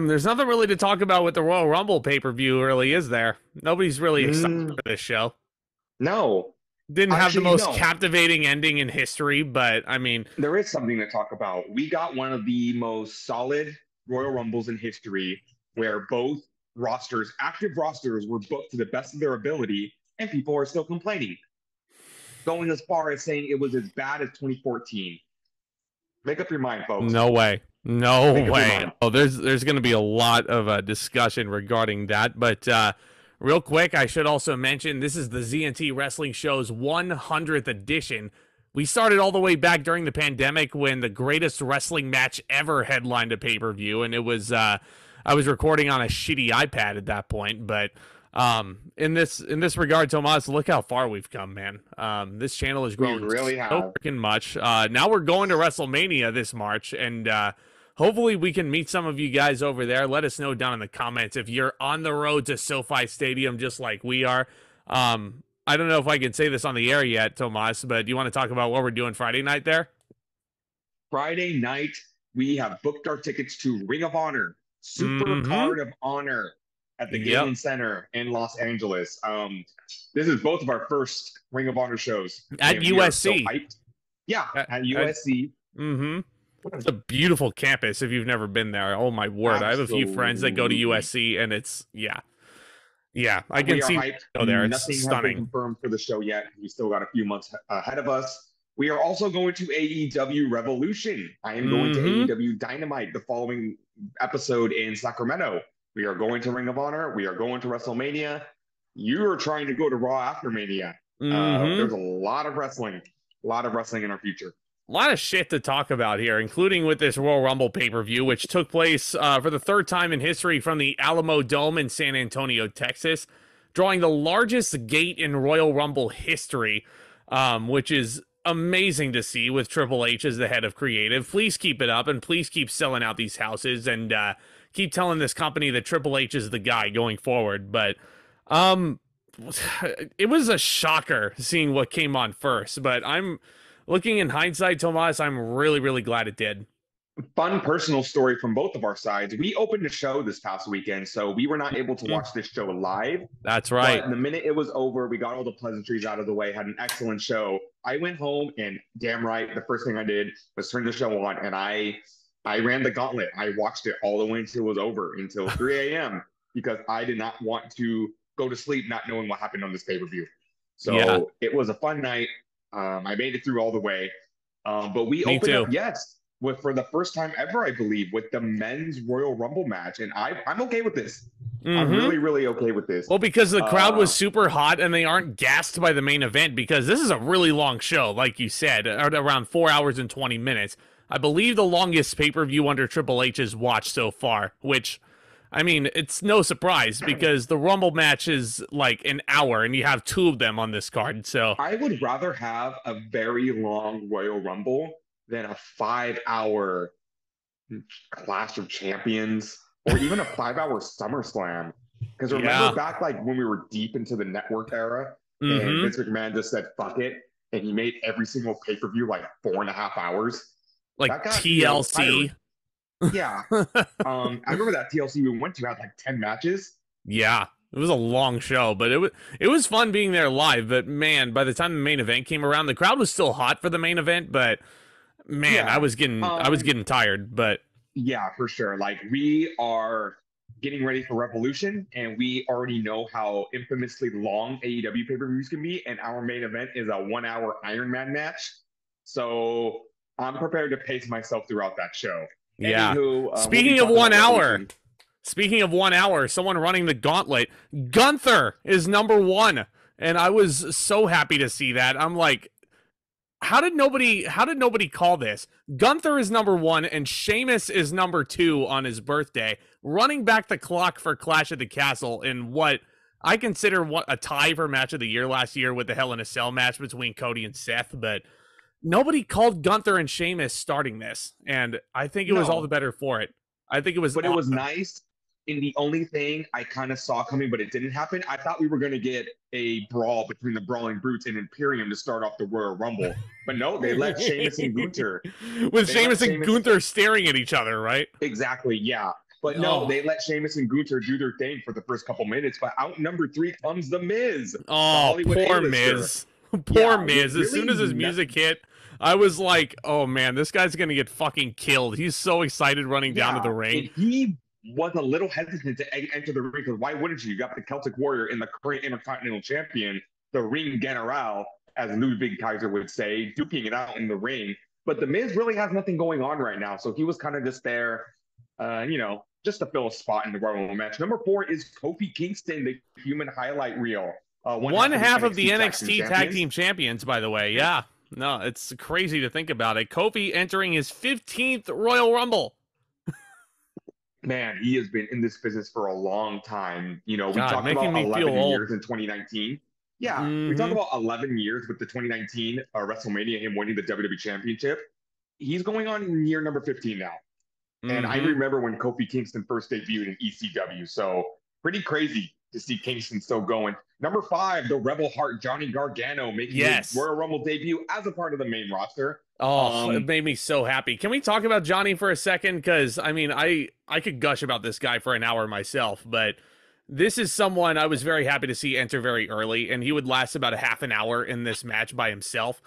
There's nothing really to talk about with the Royal Rumble pay-per-view, really, is there? Nobody's really excited Mm, for this show. no, Didn't have the actually, most no. captivating ending in history, but I mean, There is something to talk about. We got one of the most solid Royal Rumbles in history where both rosters, active rosters, were booked to the best of their ability, and people are still complaining, going as far as saying it was as bad as 2014. Make up your mind, folks. no way. No Make up your way. mind. Oh, there's going to be a lot of discussion regarding that, but real quick, I should also mention this is the ZNT Wrestling Show's 100th edition. We started all the way back during the pandemic when the greatest wrestling match ever headlined a pay-per-view, and it was I was recording on a shitty iPad at that point, but in this regard, Tomas, look how far we've come, man. This channel has We grown really so have. freaking much. Now we're going to WrestleMania this March, and hopefully we can meet some of you guys over there. Let us know down in the comments if you're on the road to SoFi Stadium just like we are. I don't know if I can say this on the air yet, Tomas, but do you want to talk about what we're doing Friday night there? Friday night, we have booked our tickets to Ring of Honor, Super Mm-hmm. Card of Honor at the Yep. Galen Center in Los Angeles. This is both of our first Ring of Honor shows, At and we are so USC. hyped. Yeah, at USC. Mm-hmm. It's a beautiful campus if you've never been there. Oh my word. I have a few friends that go to Absolutely. USC and it's yeah, I can We are see hyped. go there. It's Nothing has been stunning. confirmed for the show yet. We still got a few months ahead of us. We are also going to AEW Revolution. I am going to Mm-hmm. AEW Dynamite the following episode in Sacramento. We are going to Ring of Honor. We are going to WrestleMania. You are trying to go to Raw after Mania. Mm-hmm. There's a lot of wrestling in our future. A lot of shit to talk about here, including with this Royal Rumble pay-per-view, which took place for the third time in history from the Alamo Dome in San Antonio, Texas, drawing the largest gate in Royal Rumble history, which is amazing to see with Triple H as the head of creative. Please keep it up, and please keep selling out these houses, and keep telling this company that Triple H is the guy going forward. But um, it was a shocker seeing what came on first, but I'm looking in hindsight, Tomas, I'm really, really glad it did. Fun personal story from both of our sides. We opened a show this past weekend, so we were not able to Mm, watch this show live. that's But right. the minute it was over, we got all the pleasantries out of the way, had an excellent show. I went home and damn right, the first thing I did was turn the show on and I ran the gauntlet. I watched it all the way until it was over, until 3 a.m. because I did not want to go to sleep not knowing what happened on this pay-per-view. Yeah, So it was a fun night. I made it through all the way. But we me opened up, too. yes, with for the first time ever, I believe, with the men's Royal Rumble match. And I'm okay with this. I'm Mm-hmm. really, really okay with this. Well, because the crowd Uh, was super hot and they aren't gassed by the main event because this is a really long show, like you said, at around 4 hours and 20 minutes. I believe the longest pay-per-view under Triple H's watch so far, which, I mean, it's no surprise because the Rumble match is like an hour and you have two of them on this card. So, I would rather have a very long Royal Rumble than a 5 hour Clash of Champions or even a 5 hour SummerSlam. Because remember yeah. back like when we were deep into the network era and Mm-hmm. Vince McMahon just said fuck it and he made every single pay-per-view like 4.5 hours. Like That got, TLC. tiring. Yeah. I remember that TLC we went to had like 10 matches. Yeah, it was a long show, but it was fun being there live. But man, by the time the main event came around, the crowd was still hot for the main event. But man, I Yeah. was getting tired. But Yeah, for sure. Like we are getting ready for Revolution, and we already know how infamously long AEW pay-per-views can be, and our main event is a 1 hour Iron Man match. So I'm prepared to pace myself throughout that show. yeah, Anywho, we'll be speaking of talking one about hour, Revolution. speaking of 1 hour, someone running the gauntlet, Gunther is number one, and I was so happy to see that. I'm like, how did nobody call this? Gunther is number one and Sheamus is number two on his birthday, running back the clock for Clash of the Castle in what I consider a tie for match of the year last year with the Hell in a Cell match between Cody and Seth, but nobody called Gunther and Sheamus starting this, and I think it was all the No, better for it. I think it was but it was awesome. nice. And the only thing I kind of saw coming, but it didn't happen, I thought we were going to get a brawl between the Brawling Brutes and Imperium to start off the Royal Rumble. But no, they let Sheamus and Gunther. With Sheamus and Gunther staring at each other, right? Exactly, yeah. But no, they let Sheamus and Gunther do their thing for the first couple minutes. But out number 3 comes The Miz. Oh, poor Miz. Poor Miz. As soon as his music hit, I was like, oh man, this guy's going to get fucking killed. He's so excited running down to the ring. And he was a little hesitant to enter the ring because why wouldn't you? You got the Celtic Warrior and the current Intercontinental Champion, the Ring General, as Ludwig Kaiser would say, duking it out in the ring. But The Miz really has nothing going on right now. So he was kind of just there, just to fill a spot in the Royal Rumble match. Number 4 is Kofi Kingston, the human highlight reel. One half of the NXT Tag Team Champions, by the way. Yeah. No, it's crazy to think about it. Kofi entering his 15th Royal Rumble. Man, he has been in this business for a long time. We talked about 11 years in 2019. Yeah, we talk about 11 years with the 2019 WrestleMania, him winning the WWE Championship. He's going on year number 15 now. And I remember when Kofi Kingston first debuted in ECW. So pretty crazy to see Kingston still going. Number 5, the Rebel Heart, Johnny Gargano, making his Royal Rumble debut as a part of the main roster. Oh, it made me so happy. Can we talk about Johnny for a second? Because, I mean, I could gush about this guy for an hour myself, but this is someone I was very happy to see enter very early, and he would last about a half an hour in this match by himself.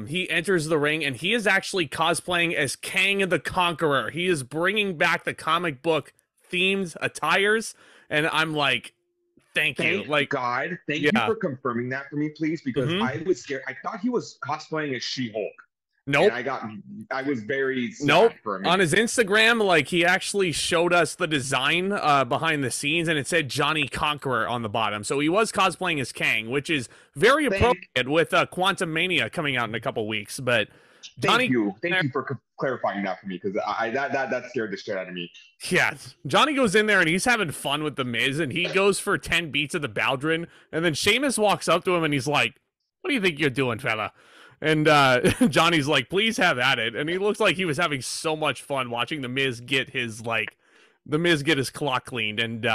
He enters the ring, and he is actually cosplaying as Kang the Conqueror. He is bringing back the comic book themed attires, and I'm like, thank you. Like, God, thank you for confirming that for me, please, because I was scared. I thought he was cosplaying as She-Hulk. Nope. And I was very sad for a minute. On his Instagram, like, he actually showed us the design behind the scenes, and it said Johnny Conqueror on the bottom. So he was cosplaying as Kang, which is very appropriate with Quantum Mania coming out in a couple weeks. But Johnny, thank you for clarifying that for me, because that scared the shit out of me. Yeah, Johnny goes in there and he's having fun with the Miz, and he goes for 10 beats of the Baldwin, and then Sheamus walks up to him and he's like, "What do you think you're doing, fella?" And Johnny's like, "Please have at it." And he looks like he was having so much fun watching the Miz get his clock cleaned. And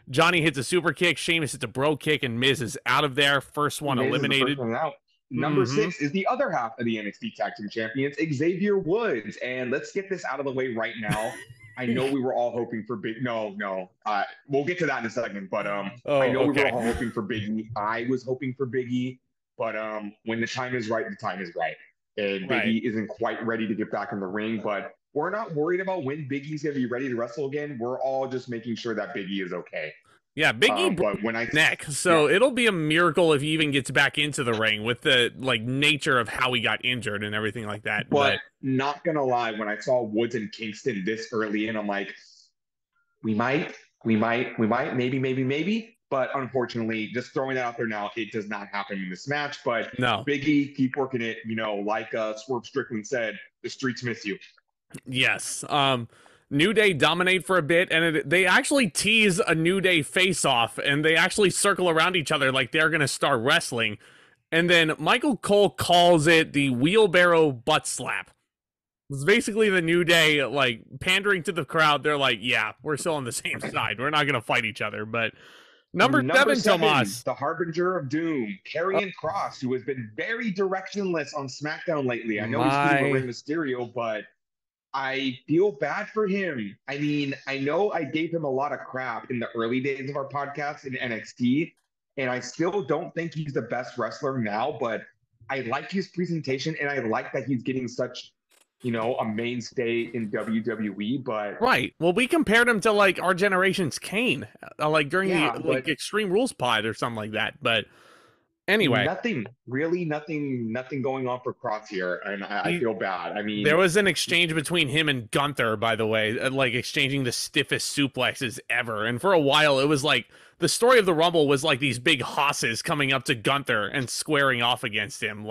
Johnny hits a super kick, Sheamus hits a bro kick, and Miz is out of there. First one eliminated. First one out. Number 6 is the other half of the NXT Tag Team Champions, Xavier Woods. And let's get this out of the way right now. I know we were all hoping for we'll get to that in a second. But I know we were all hoping for Big E. I was hoping for Big E. But when the time is right, the time is right. And Big E isn't quite ready to get back in the ring. But we're not worried about when Big E's going to be ready to wrestle again. We're all just making sure that Big E is okay. Yeah, Big E broke his neck. So it'll be a miracle if he even gets back into the ring with the nature of how he got injured and everything like that. But not going to lie, when I saw Woods and Kingston this early in, I'm like, we might, maybe. But unfortunately, just throwing that out there now, it does not happen in this match. But no. Big E, keep working it. Like Swerve Strickland said, the streets miss you. Yes. New Day dominate for a bit, and they actually tease a New Day face-off, and they actually circle around each other like they're going to start wrestling. And then Michael Cole calls it the wheelbarrow butt slap. It's basically the New Day, pandering to the crowd. They're like, yeah, we're still on the same side. We're not going to fight each other, but... Number 7, Tomas. The Harbinger of Doom, Karrion Kross, who has been very directionless on SmackDown lately. I know he's feuding with Rey Mysterio, but I feel bad for him. I mean, I know I gave him a lot of crap in the early days of our podcast in NXT, and I still don't think he's the best wrestler now, but I like his presentation, and I like that he's getting such... a mainstay in WWE, but... Right. Well, we compared him to, our generation's Kane, during the Extreme Rules pod or something like that, but anyway. Nothing going on for Kross here, and I feel bad. I mean... There was an exchange between him and Gunther, by the way, exchanging the stiffest suplexes ever, and for a while, it was the story of the Rumble was these big hosses coming up to Gunther and squaring off against him.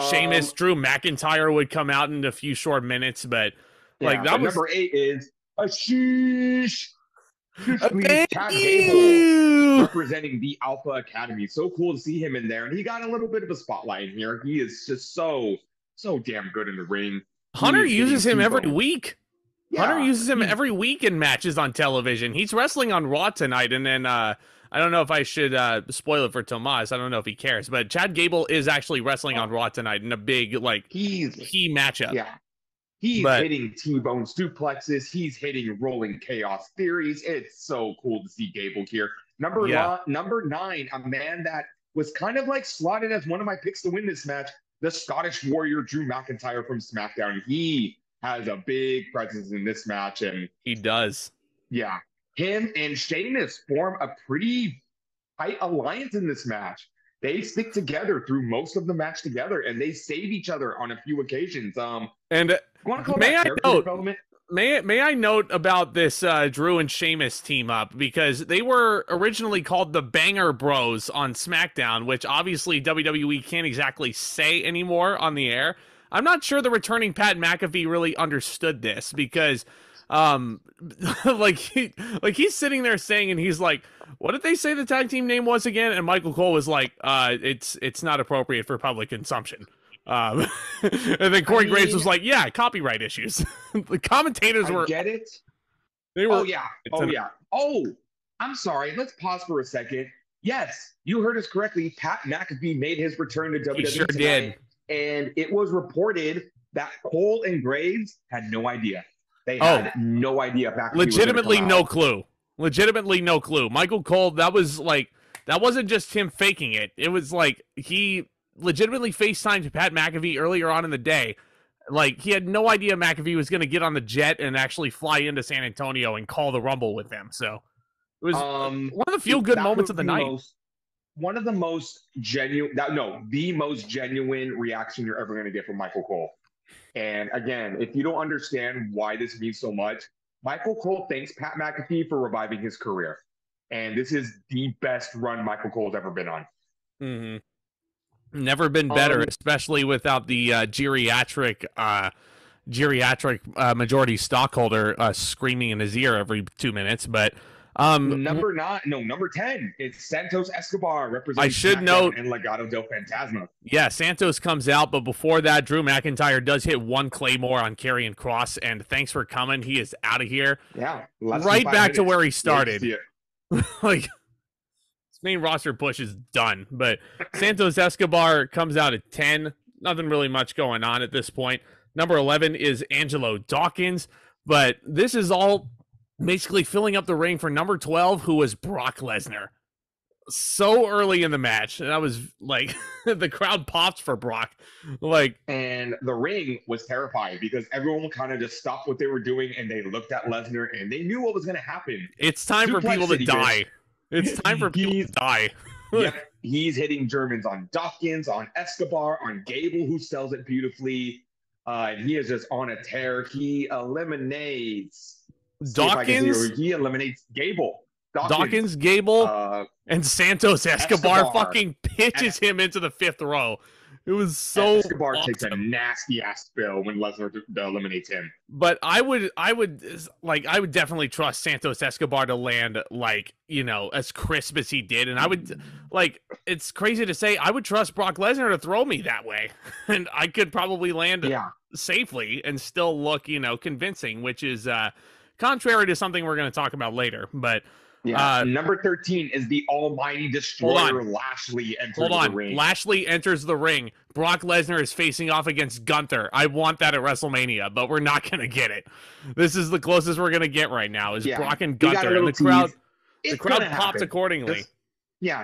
Sheamus, Drew McIntyre would come out in a few short minutes, but that was... Number 8 is a sheesh. Representing the Alpha Academy. So cool to see him in there. And he got a little bit of a spotlight in here. He is just so damn good in the ring. Hunter uses him every week. Hunter Yeah, uses him every week in matches on television. He's wrestling on Raw tonight, and then I don't know if I should spoil it for Tomas. I don't know if he cares, but Chad Gable is actually wrestling on Raw tonight in a big he's key matchup. yeah. He's But hitting T-bone suplexes. He's hitting rolling chaos theories. It's so cool to see Gable here. Number 9, a man that was kind of like slotted as one of my picks to win this match, the Scottish Warrior Drew McIntyre from SmackDown. He has a big presence in this match, and he does. Yeah, him and Sheamus form a pretty tight alliance in this match. They stick together through most of the match together, and they save each other on a few occasions. And may I note about this Drew and Sheamus team up, because they were originally called the Banger Bros on SmackDown, which obviously WWE can't exactly say anymore on the air. I'm not sure the returning Pat McAfee really understood this, because he's sitting there saying, and he's like, what did they say the tag team name was again? And Michael Cole was like, it's not appropriate for public consumption. And then Corey Graves was like, yeah, copyright issues. The commentators were get it. They were Oh, I'm sorry, let's pause for a second. Yes, you heard us correctly. Pat McAfee made his return to WWE. He sure tonight, did. And it was reported that Cole and Graves had no idea. They had no idea. Legitimately no clue. Legitimately no clue. Michael Cole, that wasn't just him faking it. It was like he legitimately FaceTimed Pat McAfee earlier on in the day. Like, he had no idea McAfee was going to get on the jet and actually fly into San Antonio and call the Rumble with them. So it was one of the feel-good moments of the night. One of the most genuine, the most genuine reaction you're ever going to get from Michael Cole. And again, if you don't understand why this means so much, Michael Cole thanks Pat McAfee for reviving his career. And this is the best run Michael Cole's ever been on. Mm-hmm. Never been better, especially without the geriatric majority stockholder screaming in his ear every 2 minutes. But number 10 is Santos Escobar representing I should note and Legado del Fantasma. Yeah, Santos comes out, but before that, Drew McIntyre does hit one Claymore on Karrion Kross, and thanks for coming. He is out of here. Yeah, right back to where he started. Like, main roster push is done, but Santos Escobar comes out at 10. Nothing really much going on at this point. Number 11 is Angelo Dawkins, but this is all basically filling up the ring for number 12, who was Brock Lesnar. So early in the match, and I was like, the crowd popped for Brock. And the ring was terrifying because everyone kind of just stopped what they were doing and they looked at Lesnar and they knew what was going to happen. It's time for people to die. It's time for people to die. Yep, he's hitting Germans on Dawkins, on Escobar, on Gable, who sells it beautifully. And he is just on a tear. He eliminates Dawkins. He eliminates Gable. Dawkins, Gable, and Santos Escobar fucking pitches him into the fifth row. It was so Escobar awesome. takes a nasty ass spill when Lesnar eliminates him. But I would definitely trust Santos Escobar to land as crisp as he did, and I would it's crazy to say I would trust Brock Lesnar to throw me that way, and I could probably land safely and still look convincing, which is contrary to something we're going to talk about later, but. Yeah, number 13 is the almighty destroyer Lashley enters the ring. Lashley enters the ring. Brock Lesnar is facing off against Gunther. I want that at WrestleMania, but we're not going to get it. This is the closest we're going to get right now is Brock and Gunther. And the crowd popped accordingly.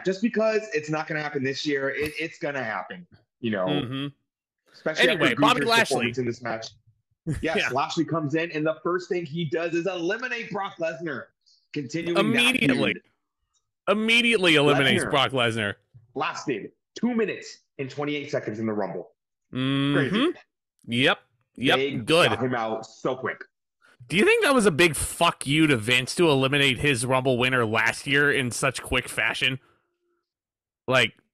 Just because it's not going to happen this year, it's going to happen, Mm-hmm. Especially anyway, after Bobby Lashley in this match. Yes, Lashley comes in, and the first thing he does is eliminate Brock Lesnar. Continuing immediately eliminates Brock Lesnar. Lasted 2 minutes and 28 seconds in the Rumble. Mm-hmm. Crazy. Yep. They Good. Got him out so quick. Do you think that was a big fuck you to Vince to eliminate his Rumble winner last year in such quick fashion?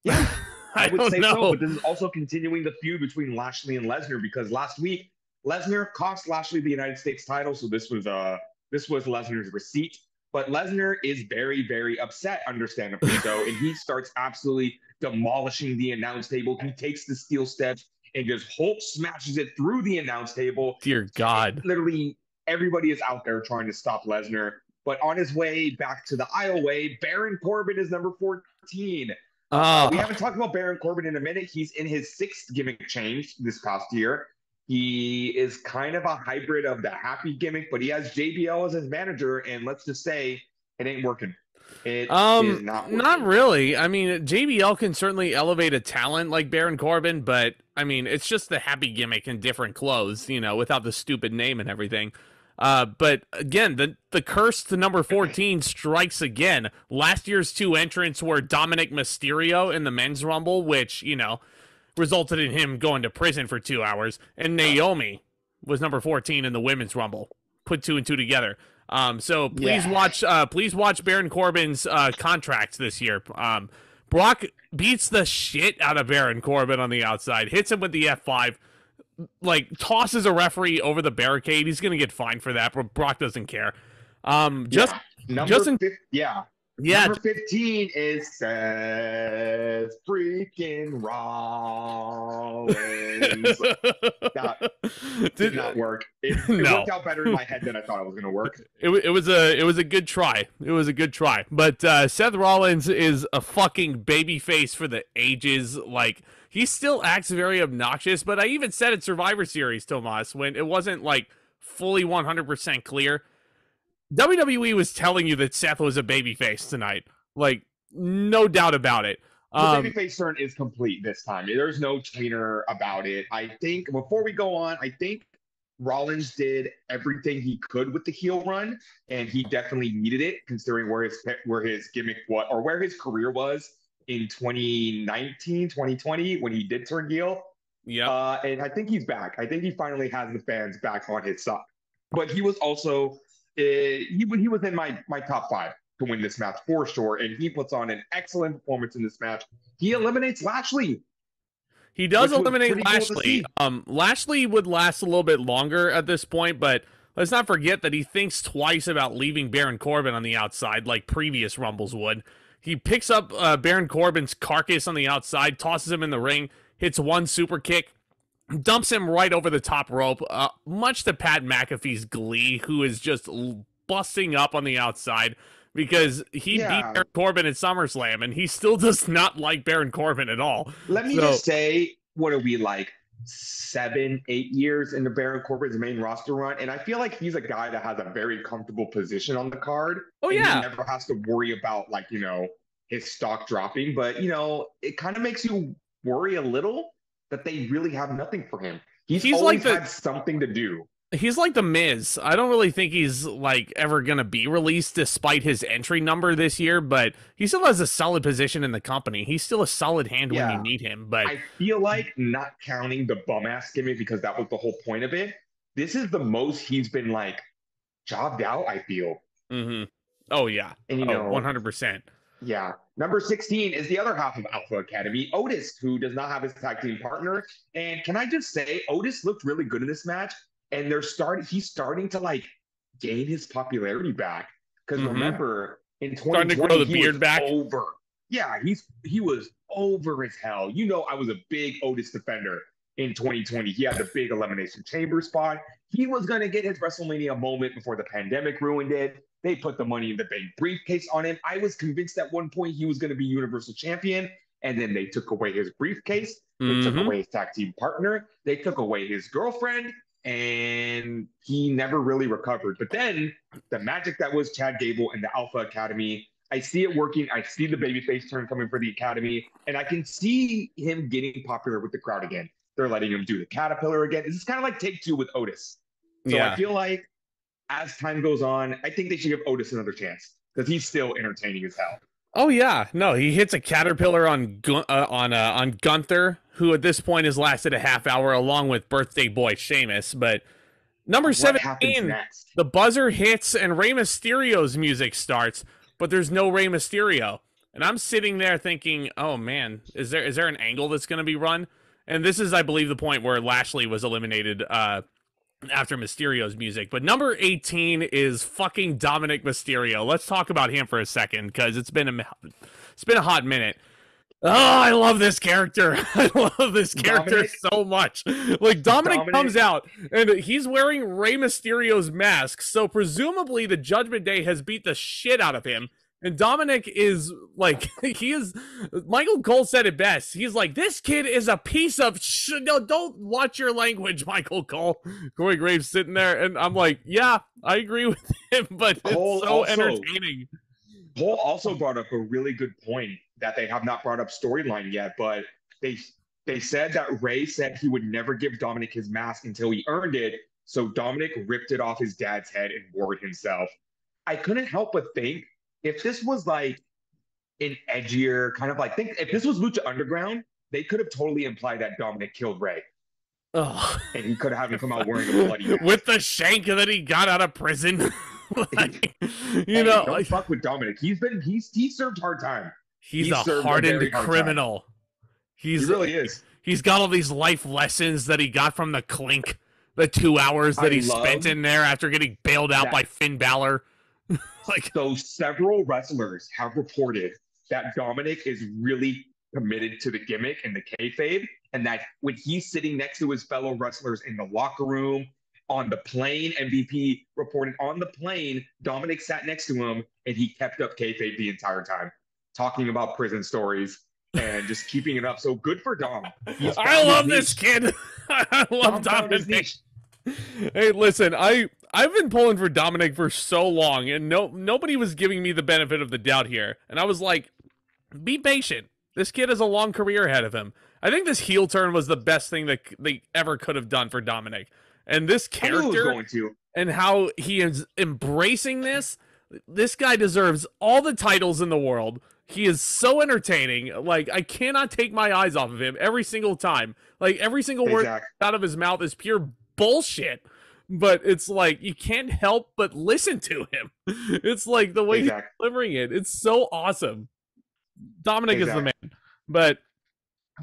Yeah, I would say know. so. But this is also continuing the feud between Lashley and Lesnar because last week Lesnar cost Lashley the United States title, so this was Lesnar's receipt. But Lesnar is very, very upset, understandably so, and he starts absolutely demolishing the announce table. He takes the steel steps and just Hulk smashes it through the announce table. Dear God. Literally Everybody is out there trying to stop Lesnar. But on his way back to the aisleway, Baron Corbin is number 14. We Oh, haven't talked about Baron Corbin in a minute. He's in his sixth gimmick change this past year. He is kind of a hybrid of the happy gimmick, but he has JBL as his manager, and let's just say it ain't working. It is not not working. really. I mean, JBL can certainly elevate a talent like Baron Corbin, but I mean, it's just the happy gimmick in different clothes, you know, without the stupid name and everything. But again, the curse to number 14 strikes again. Last year's two entrants were Dominic Mysterio in the men's rumble, which, you know, resulted in him going to prison for 2 hours, and Naomi was number 14 in the women's rumble. Put two and two together. So please watch Baron Corbin's contracts this year. Brock beats the shit out of Baron Corbin on the outside, hits him with the F5, like tosses a referee over the barricade. He's gonna get fined for that, but Brock doesn't care. Just Yeah. Number just in, 15, yeah. yeah, Number 15 is Seth freaking Rollins. That did not work. It no. worked out better in my head than I thought it was going to work. It was a good try. It was a good try. But Seth Rollins is a fucking baby face for the ages. Like, he still acts very obnoxious, but I even said at Survivor Series, Tomas, when it wasn't like fully 100% clear, WWE was telling you that Seth was a babyface tonight. Like, no doubt about it. The babyface turn is complete this time. There's no tweener about it. I think before we go on, I think Rollins did everything he could with the heel run, and he definitely needed it considering where his gimmick was or where his career was in 2019, 2020 when he did turn heel. Yep. And I think he's back. I think he finally has the fans back on his side. But he was also he was in my top five to win this match for sure, and he puts on an excellent performance in this match. He eliminates Lashley. He does Which was eliminate pretty cool to Lashley. see. Lashley would last a little bit longer at this point, but let's not forget that he thinks twice about leaving Baron Corbin on the outside like previous Rumbles would. He picks up Baron Corbin's carcass on the outside, tosses him in the ring, hits one super kick, dumps him right over the top rope, much to Pat McAfee's glee, who is just busting up on the outside because he beat Baron Corbin at SummerSlam, and he still does not like Baron Corbin at all. Let me just say, what are we like 7, 8 years into Baron Corbin's main roster run? And I feel like he's a guy that has a very comfortable position on the card. Oh, and yeah. he never has to worry about, like, you know, his stock dropping. But, you know, it kind of makes you worry a little that they really have nothing for him. He's always had something to do. He's like the Miz. I don't really think he's like ever gonna be released despite his entry number this year, but he still has a solid position in the company. He's still a solid hand when you need him. But I feel like, not counting the bum ass gimmick because that was the whole point of it, this is the most he's been like jobbed out, I feel. Mm-hmm. Oh yeah. And you know, 100%. Yeah. Number 16 is the other half of Alpha Academy, Otis, who does not have his tag team partner. And can I just say, Otis looked really good in this match. And he's starting to like gain his popularity back. Because remember, in 2020, starting to grow the beard back. Over. Yeah, he was over as hell. You know, I was a big Otis defender in 2020. He had the big Elimination Chamber spot. He was going to get his WrestleMania moment before the pandemic ruined it. They put the Money in the Bank briefcase on him. I was convinced at one point he was going to be Universal Champion. And then they took away his briefcase. They took away his tag team partner. They took away his girlfriend. And he never really recovered. But then the magic that was Chad Gable and the Alpha Academy, I see it working. I see the babyface turn coming for the Academy. And I can see him getting popular with the crowd again. They're letting him do the Caterpillar again. This is kind of like Take Two with Otis. So I feel like as time goes on, I think they should give Otis another chance because he's still entertaining as hell. Oh yeah, no, he hits a Caterpillar on Gunther, who at this point has lasted a half hour, along with birthday boy Sheamus. But number 17, the buzzer hits and Rey Mysterio's music starts, but there's no Rey Mysterio, and I'm sitting there thinking, oh man, is there an angle that's going to be run? And this is, I believe, the point where Lashley was eliminated after Mysterio's music. But number 18 is fucking Dominic Mysterio. Let's talk about him for a second because it's been a hot minute. Oh, I love this character. I love this character Dominic, so much. Like, Dominic comes Dominic, out and he's wearing Rey Mysterio's mask. So, presumably, the Judgment Day has beat the shit out of him. And Dominic is like, he is. Michael Cole said it best. He's like, this kid is a piece of no, don't watch your language, Michael Cole. Corey Graves sitting there. And I'm like, yeah, I agree with him, but Cole it's so entertaining. Cole also brought up a really good point that they have not brought up storyline yet, but they said that Ray said he would never give Dominic his mask until he earned it. So Dominic ripped it off his dad's head and wore it himself. I couldn't help but think if this was like an edgier kind of like think if this was Lucha Underground, they could have totally implied that Dominic killed Ray. Oh. And he could have him come out wearing a bloody mask. With the shank that he got out of prison. Like, you know, don't like, fuck with Dominic. He served hard time. He's a hardened criminal. He really is. He's got all these life lessons that he got from the clink, the 2 hours that he spent in there after getting bailed out by Finn Balor. Like, so several wrestlers have reported that Dominic is really committed to the gimmick and the kayfabe, and that when he's sitting next to his fellow wrestlers in the locker room, on the plane, MVP reported on the plane, Dominic sat next to him and he kept up kayfabe the entire time, talking about prison stories and just keeping it up. So good for Dom. I love this kid. I love Dominic. Hey, listen, I've been pulling for Dominic for so long, and nobody was giving me the benefit of the doubt here. And I was like, be patient. This kid has a long career ahead of him. I think this heel turn was the best thing that they ever could have done for Dominic. And this character and how he is embracing this guy deserves all the titles in the world. He is so entertaining. Like, I cannot take my eyes off of him every single time. Like, every single word out of his mouth is pure bullshit. But it's like, you can't help but listen to him. It's like the way he's delivering it. It's so awesome. Dominic is the man. But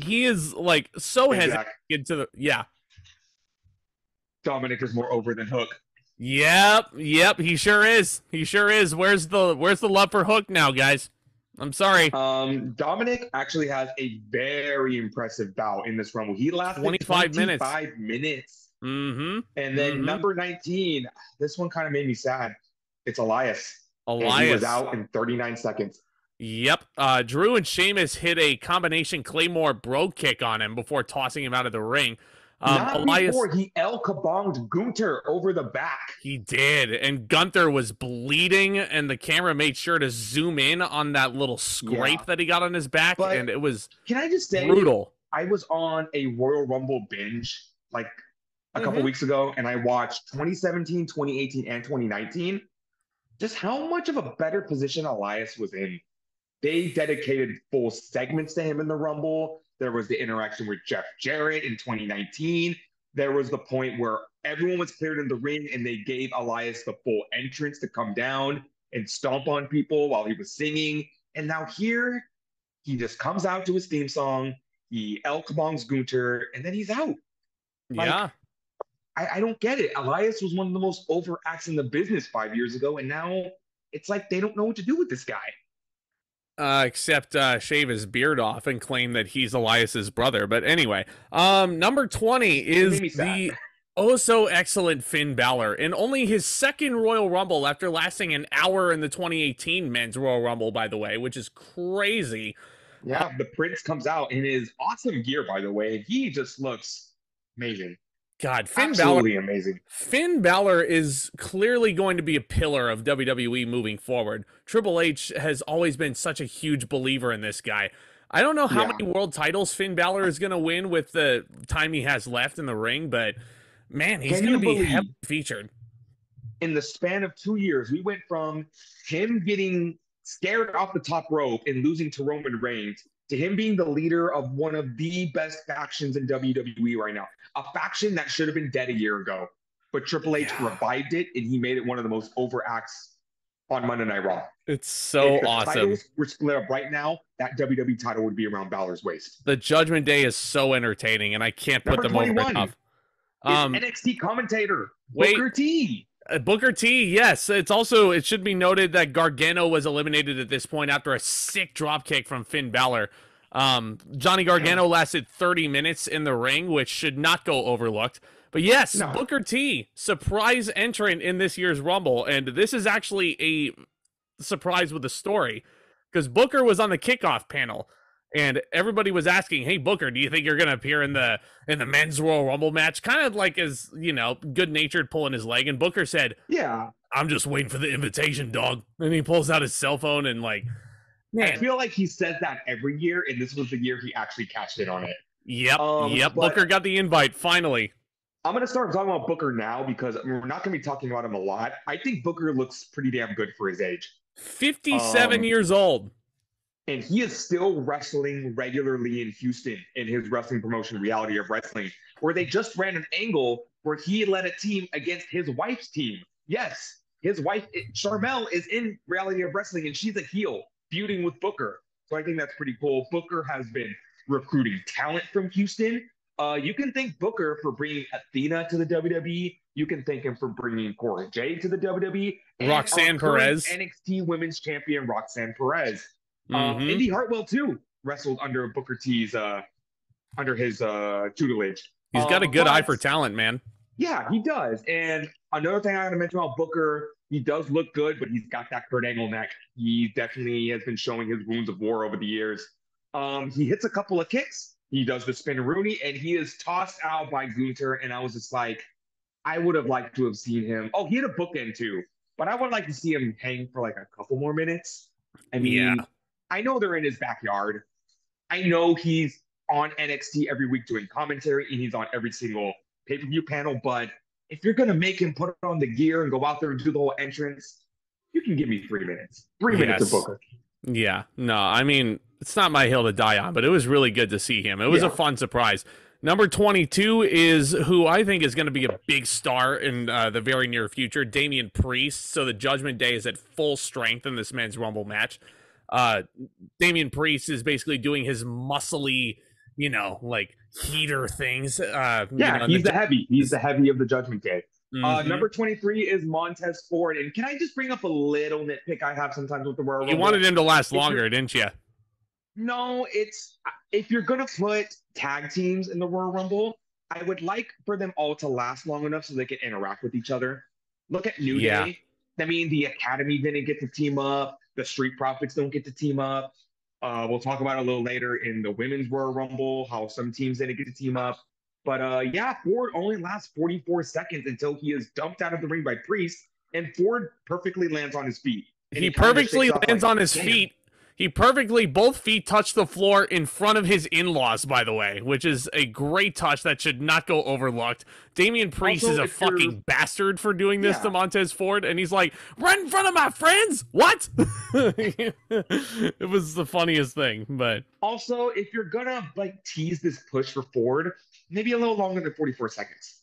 he is, like, so hesitant to the... Yeah. Dominic is more over than Hook. Yep, he sure is. He sure is. Where's the love for Hook now, guys? I'm sorry. Dominic actually has a very impressive bout in this Rumble. He lasted 25 minutes. Mm-hmm. And then number 19, this one kind of made me sad. It's Elias. And he was out in 39 seconds. Yep. Drew and Sheamus hit a combination Claymore bro kick on him before tossing him out of the ring. Elias, before he El Kabonged Gunther over the back. He did, and Gunther was bleeding, and the camera made sure to zoom in on that little scrape that he got on his back, and it was can I just say, brutal. I was on a Royal Rumble binge like a couple weeks ago, and I watched 2017, 2018, and 2019. Just how much of a better position Elias was in. They dedicated full segments to him in the Rumble. There was the interaction with Jeff Jarrett in 2019. There was the point where everyone was cleared in the ring and they gave Elias the full entrance to come down and stomp on people while he was singing. And now here, he just comes out to his theme song. He El Kabong's Gunther, and then he's out. Yeah. I don't get it. Elias was one of the most over acts in the business 5 years ago, and now it's like they don't know what to do with this guy. Except shave his beard off and claim that he's Elias's brother. But anyway, number 20 is the so excellent Finn Balor in only his second Royal Rumble after lasting an hour in the 2018 Men's Royal Rumble, by the way, which is crazy. Yeah, the Prince comes out in his awesome gear, by the way. He just looks amazing. God, Finn Absolutely Balor, amazing. Finn Balor is clearly going to be a pillar of WWE moving forward. Triple H has always been such a huge believer in this guy. I don't know how many world titles Finn Balor is going to win with the time he has left in the ring, but man, he's going to be heavily featured. In the span of 2 years, we went from him getting scared off the top rope and losing to Roman Reigns to him being the leader of one of the best factions in WWE right now. A faction that should have been dead a year ago. But Triple H revived it, and he made it one of the most over acts on Monday Night Raw. It's so awesome. Titles were split up right now, that WWE title would be around Balor's waist. The Judgment Day is so entertaining, and I can't put them over enough. NXT commentator, Booker T. Booker T, yes. It should be noted that Gargano was eliminated at this point after a sick dropkick from Finn Balor. Johnny Gargano lasted 30 minutes in the ring, which should not go overlooked. But yes, No. Booker T, surprise entrant in this year's Rumble. And this is actually a surprise with a story, because Booker was on the kickoff panel. And everybody was asking, "Hey Booker, do you think you're gonna appear in the men's Royal Rumble match?" Kind of like as good natured pulling his leg. And Booker said, Yeah, "I'm just waiting for the invitation, dog." And he pulls out his cell phone and I man, feel like he says that every year, and this was the year he actually cashed in on it. yep. But Booker got the invite finally. I'm gonna start talking about Booker now because we're not gonna be talking about him a lot. I think Booker looks pretty damn good for his age. 57 years old. And he is still wrestling regularly in Houston in his wrestling promotion, Reality of Wrestling, where they just ran an angle where he led a team against his wife's team. Yes, his wife, Charmel, is in Reality of Wrestling, and she's a heel, feuding with Booker. So I think that's pretty cool. Booker has been recruiting talent from Houston. You can thank Booker for bringing Athena to the WWE. You can thank him for bringing Cora Jade to the WWE. Roxanne Perez. NXT Women's Champion Roxanne Perez. Mm-hmm. Indy Hartwell too wrestled under Booker T's under his tutelage. He's got a good eye for talent, man. Yeah, he does. And another thing I want to mention about Booker, he does look good, but he's got that Kurt Angle neck. He definitely has been showing his wounds of war over the years. He hits a couple of kicks. He does the spin Rooney, and he is tossed out by Gunther. And I was just like, I would have liked to have seen him. Oh, he had a bookend too, but I would like to see him hang for like a couple more minutes. I mean, Yeah. I know they're in his backyard. I know he's on NXT every week doing commentary, and he's on every single pay-per-view panel. But if you're going to make him put on the gear and go out there and do the whole entrance, you can give me 3 minutes. 3 minutes of Booker. Yeah. No, I mean, it's not my hill to die on, but it was really good to see him. It was a fun surprise. Number 22 is who I think is going to be a big star in the very near future, Damian Priest. So the Judgment Day is at full strength in this men's Rumble match. Damian Priest is basically doing his muscly, heater things. He's the heavy. He's the heavy of the Judgment Day. Mm-hmm. Number 23 is Montez Ford. And can I just bring up a little nitpick I have sometimes with the Royal Rumble? You wanted him to last longer, didn't you? No, it's if you're going to put tag teams in the Royal Rumble, I would like for them all to last long enough so they can interact with each other. Look at New Day. I mean, the Academy didn't get to team up. The Street Profits don't get to team up. We'll talk about it a little later in the Women's Royal Rumble, how some teams didn't get to team up. But Ford only lasts 44 seconds until he is dumped out of the ring by Priest, and Ford perfectly lands on his feet. He perfectly lands on his feet. He perfectly, both feet touch the floor in front of his in-laws, by the way, which is a great touch that should not go overlooked. Damian Priest is a fucking bastard for doing this to Montez Ford, and he's like, right in front of my friends? What? It was the funniest thing, but... Also, if you're gonna, tease this push for Ford, maybe a little longer than 44 seconds.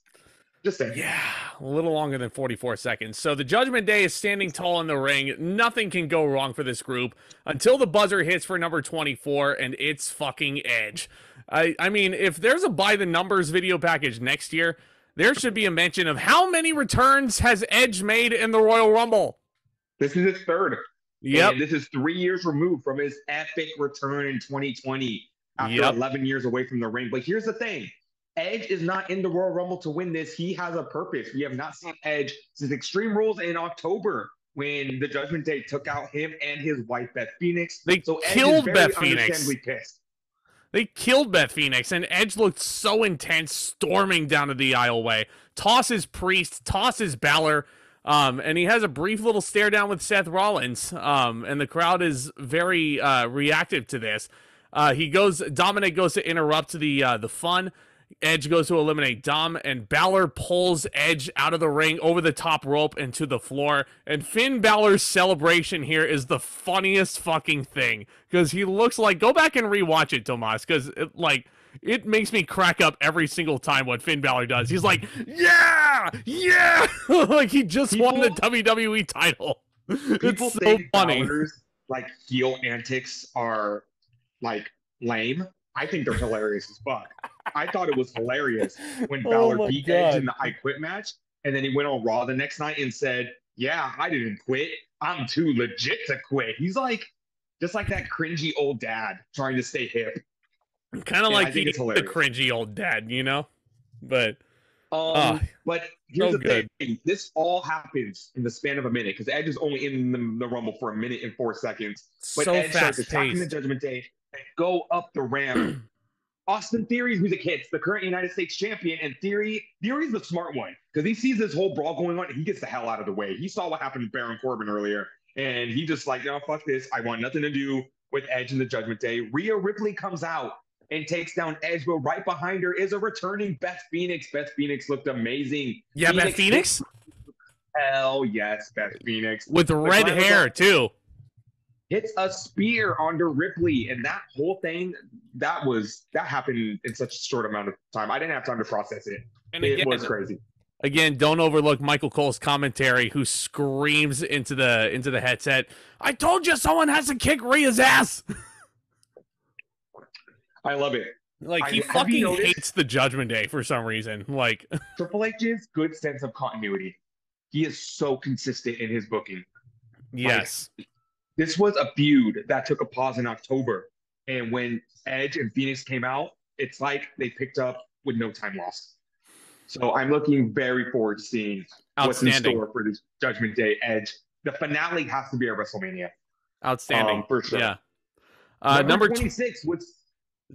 Just saying. Yeah, a little longer than 44 seconds. So the Judgment Day is standing tall in the ring. Nothing can go wrong for this group until the buzzer hits for number 24, and it's fucking Edge. I mean, if there's a by the numbers video package next year, there should be a mention of how many returns has Edge made in the Royal Rumble. This is his third. Yep. And this is 3 years removed from his epic return in 2020 after 11 years away from the ring. But here's the thing. Edge is not in the Royal Rumble to win this. He has a purpose. We have not seen Edge since Extreme Rules in October when the Judgment Day took out him and his wife, Beth Phoenix. They killed Beth Phoenix. They killed Beth Phoenix, and Edge looked so intense, storming down to the aisleway. Tosses Priest, tosses Balor, and he has a brief little stare down with Seth Rollins, and the crowd is very reactive to this. Dominic goes to interrupt the fun. Edge goes to eliminate Dom, and Balor pulls Edge out of the ring over the top rope and to the floor. And Finn Balor's celebration here is the funniest fucking thing, because he looks like, go back and rewatch it, Tomas, because it makes me crack up every single time what Finn Balor does. He's like, yeah, like he just won the WWE title. It's so funny. Balor's, heel antics are lame. I think they're hilarious as fuck. I thought it was hilarious when Balor beat Edge in the I Quit match, and then he went on Raw the next night and said, yeah, I didn't quit. I'm too legit to quit. He's like, just like that cringy old dad trying to stay hip. Kind of like I think it's the hilarious. cringy old dad, you know? But But here's so the good. thing: this all happens in the span of a minute because Edge is only in the Rumble for 1 minute and 4 seconds. But So Edge starts fast attacking the paced. Judgment Day and go up the ramp. Austin Theory, who's a kid, the current United States champion, and Theory's the smart one because he sees this whole brawl going on and he gets the hell out of the way. He saw what happened to Baron Corbin earlier, and he just like, no, fuck this. I want nothing to do with Edge and the Judgment Day. Rhea Ripley comes out and takes down Edge, but right behind her is a returning Beth Phoenix. Beth Phoenix looked amazing. Yeah, Beth Phoenix? Hell yes, Beth Phoenix. With red hair, too. Hits a spear onto Ripley, and that whole thing, that happened in such a short amount of time. I didn't have time to process it. And it was crazy. Again, don't overlook Michael Cole's commentary, who screams into the headset, "I told you someone has to kick Rhea's ass." I love it. Like, he fucking hates the Judgment Day for some reason. Like, Triple H's good sense of continuity. He is so consistent in his booking. yes. Like, this was a feud that took a pause in October. And when Edge and Phoenix came out, it's like they picked up with no time lost. So I'm looking very forward to seeing what's in store for this Judgment Day Edge. The finale has to be at WrestleMania. Outstanding. For sure. Yeah. Number 26 was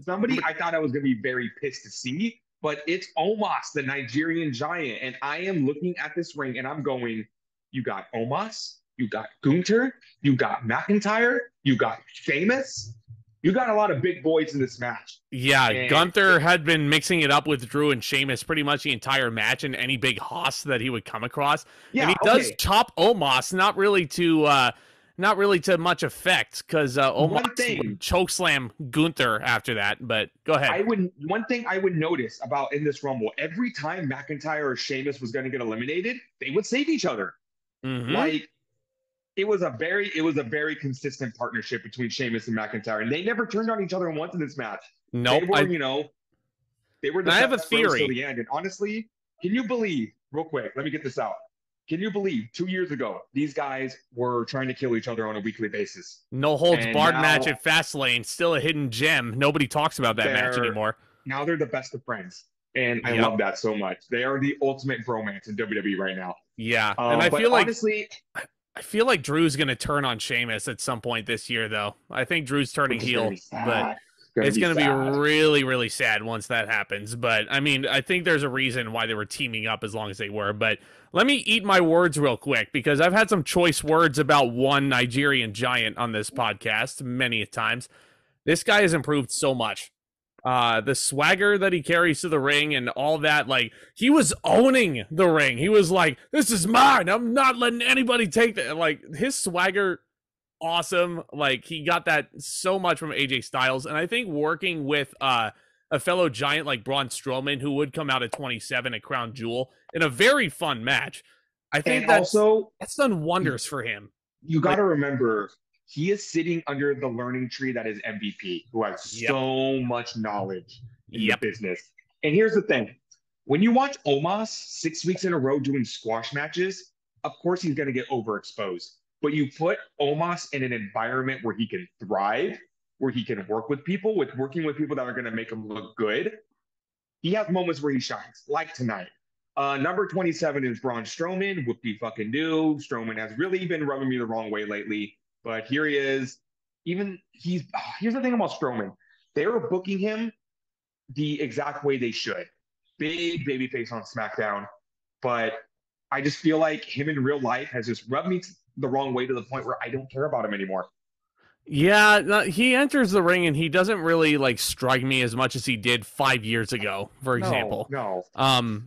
somebody I thought I was going to be very pissed to see, but it's Omos, the Nigerian giant. And I am looking at this ring and I'm going, you got Omos, you got Gunther, you got McIntyre, you got Sheamus. You got a lot of big boys in this match. Yeah, and Gunther had been mixing it up with Drew and Sheamus pretty much the entire match and any big hoss that he would come across. Yeah, and he does chop Omos, not really to much effect, because Omos would chokeslam Gunther after that. But go ahead. One thing I would notice about in this Rumble, every time McIntyre or Sheamus was going to get eliminated, they would save each other. Mm-hmm. Like, it was a very consistent partnership between Sheamus and McIntyre, and they never turned on each other once in this match. Nope. They were the I have a theory till the end. And honestly, can you believe, real quick, let me get this out. Can you believe 2 years ago, these guys were trying to kill each other on a weekly basis? No holds barred match at Fastlane, still a hidden gem. Nobody talks about that match anymore. Now they're the best of friends. And I love that so much. They are the ultimate bromance in WWE right now. Yeah. And I feel like, honestly, I feel like Drew's going to turn on Sheamus at some point this year, though. I think Drew's turning heel, but it's going to be really, really sad once that happens. But, I mean, I think there's a reason why they were teaming up as long as they were. But let me eat my words real quick, because I've had some choice words about one Nigerian giant on this podcast many times. This guy has improved so much. The swagger that he carries to the ring and all that, like, he was owning the ring. He was like, this is mine. I'm not letting anybody take that. Like, his swagger, awesome. Like, he got that so much from AJ Styles. And I think working with a fellow giant like Braun Strowman, who would come out at 27 at Crown Jewel in a very fun match, I think that's done wonders for him. You got to remember, he is sitting under the learning tree that is MVP, who has so much knowledge in the business. And here's the thing. When you watch Omos 6 weeks in a row doing squash matches, of course he's going to get overexposed. But you put Omos in an environment where he can thrive, where he can work with people, working with people that are going to make him look good. He has moments where he shines, like tonight. Number 27 is Braun Strowman. Whoopie fucking do. Strowman has really been rubbing me the wrong way lately. But here he is. Here's the thing about Strowman. They were booking him the exact way they should. Big babyface on SmackDown. But I just feel like him in real life has just rubbed me the wrong way to the point where I don't care about him anymore. Yeah, he enters the ring and he doesn't really like strike me as much as he did 5 years ago, for example. No.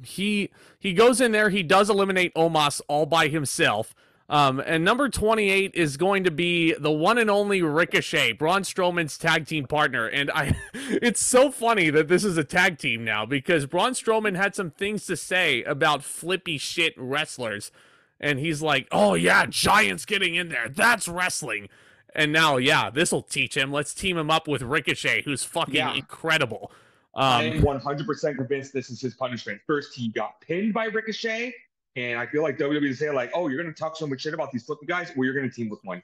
He goes in there, he does eliminate Omos all by himself. And number 28 is going to be the one and only Ricochet, Braun Strowman's tag team partner. And it's so funny that this is a tag team now, because Braun Strowman had some things to say about flippy shit wrestlers. And he's like, oh yeah, giants getting in there. That's wrestling. And now, this will teach him. Let's team him up with Ricochet, who's fucking incredible. I'm 100% convinced this is his punishment. First, he got pinned by Ricochet. And I feel like WWE is saying, like, oh, you're going to talk so much shit about these flippy guys? Well, you're going to team with one.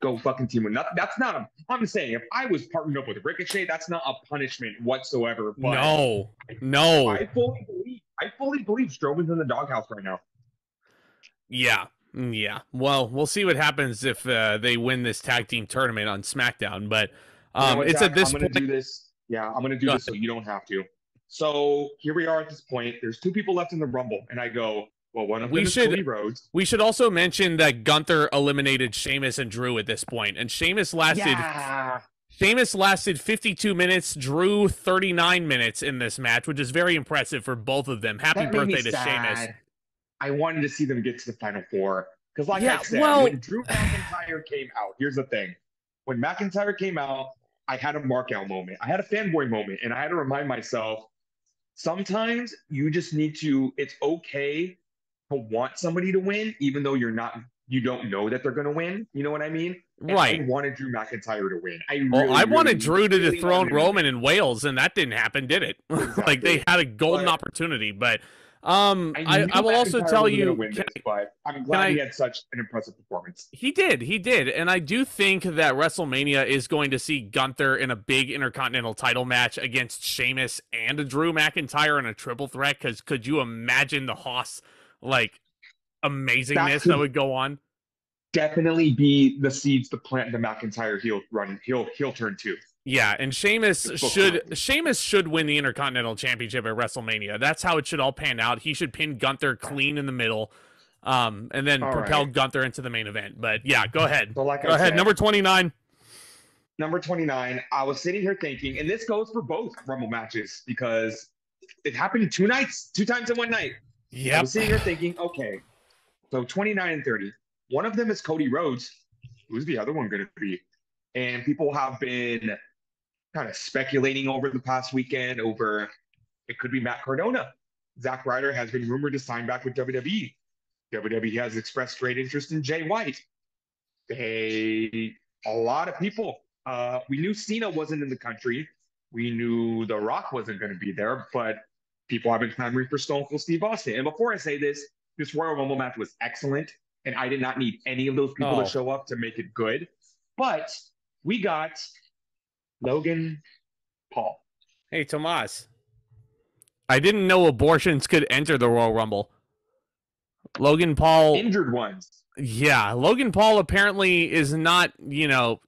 go fucking team with nothing. That's not a. I'm saying if I was partnered up with Ricochet, that's not a punishment whatsoever. But No, no. I fully believe Strowman's in the doghouse right now. Yeah. Yeah. Well, we'll see what happens if they win this tag team tournament on SmackDown. But it's Zach, at this I'm going to point. do this. Yeah, I'm going to do this so you don't have to. So here we are at this point. There's 2 people left in the Rumble. And I go, well, one of them is Cody Rhodes. We should also mention that Gunther eliminated Sheamus and Drew at this point. And Sheamus lasted 52 minutes, Drew 39 minutes in this match, which is very impressive for both of them. Happy birthday to Sheamus. I wanted to see them get to the Final Four. Because like I said, when Drew McIntyre came out, here's the thing. When McIntyre came out, I had a mark out moment. I had a fanboy moment. And I had to remind myself, sometimes you just need to, it's okay to want somebody to win, even though you don't know that they're going to win. You know what I mean? And right. I wanted Drew McIntyre to win. I wanted Drew to dethrone Roman in Wales, and that didn't happen, did it? Exactly. Like, they had a golden opportunity. But I will also tell you, but I'm glad he had such an impressive performance. He did, and I do think that WrestleMania is going to see Gunther in a big Intercontinental title match against Sheamus and Drew McIntyre in a triple threat. Because could you imagine the Haas amazingness that would go on? Definitely be the seeds to plant the McIntyre heel turn too. Yeah, and Sheamus should win the Intercontinental Championship at WrestleMania. That's how it should all pan out. He should pin Gunther clean in the middle, and then propel Gunther into the main event. But yeah, go ahead. So go ahead. Number 29. Number 29. I was sitting here thinking, and this goes for both Rumble matches because it happened 2 times in one night. Yeah. I was sitting here thinking, okay, so 29 and 30. One of them is Cody Rhodes. Who's the other one going to be? And people have been kind of speculating over the past weekend over it could be Matt Cardona. Zack Ryder has been rumored to sign back with WWE. WWE has expressed great interest in Jay White. A lot of people. We knew Cena wasn't in the country. We knew The Rock wasn't going to be there, but people have been clamoring for Stone Cold Steve Austin. And before I say this Royal Rumble match was excellent, and I did not need any of those people to show up to make it good. But we got Logan Paul. Hey, Tomas. I didn't know abortions could enter the Royal Rumble. Logan Paul... Injured ones. Yeah, Logan Paul apparently is not,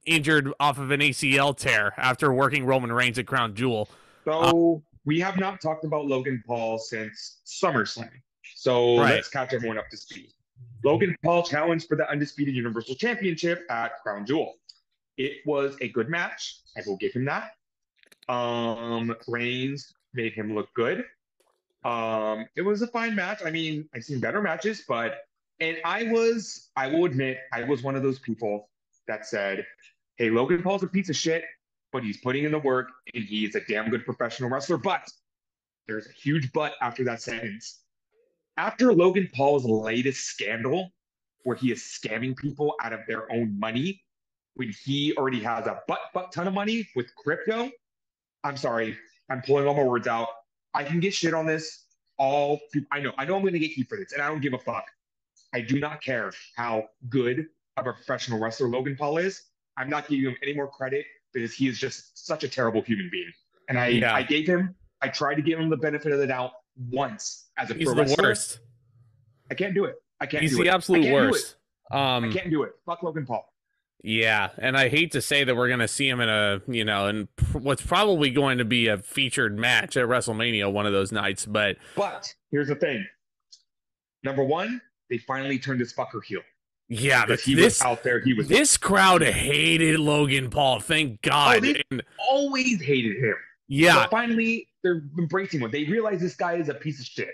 injured off of an ACL tear after working Roman Reigns at Crown Jewel. So we have not talked about Logan Paul since SummerSlam. So let's catch everyone up to speed. Logan Paul challenged for the Undisputed Universal Championship at Crown Jewel. It was a good match. I will give him that. Reigns made him look good. It was a fine match. I mean, I've seen better matches, and I will admit, I was one of those people that said, hey, Logan Paul's a piece of shit, but he's putting in the work and he's a damn good professional wrestler. But there's a huge but after that sentence. After Logan Paul's latest scandal, where he is scamming people out of their own money, when he already has a butt ton of money with crypto, I'm sorry, I'm pulling all my words out. I can get shit on this. I know I'm going to get heat for this, and I don't give a fuck. I do not care how good of a professional wrestler Logan Paul is. I'm not giving him any more credit because he is just such a terrible human being. And I tried to give him the benefit of the doubt once as a pro wrestler. He's the worst. I can't do it. He's the absolute worst. I can't do it. Fuck Logan Paul. Yeah, and I hate to say that we're going to see him in in what's probably going to be a featured match at WrestleMania one of those nights, but here's the thing. Number one, they finally turned this fucker heel. Yeah, but he was out there. This crowd hated Logan Paul. Thank God. They always hated him. Yeah. But finally, they're embracing him. They realize this guy is a piece of shit.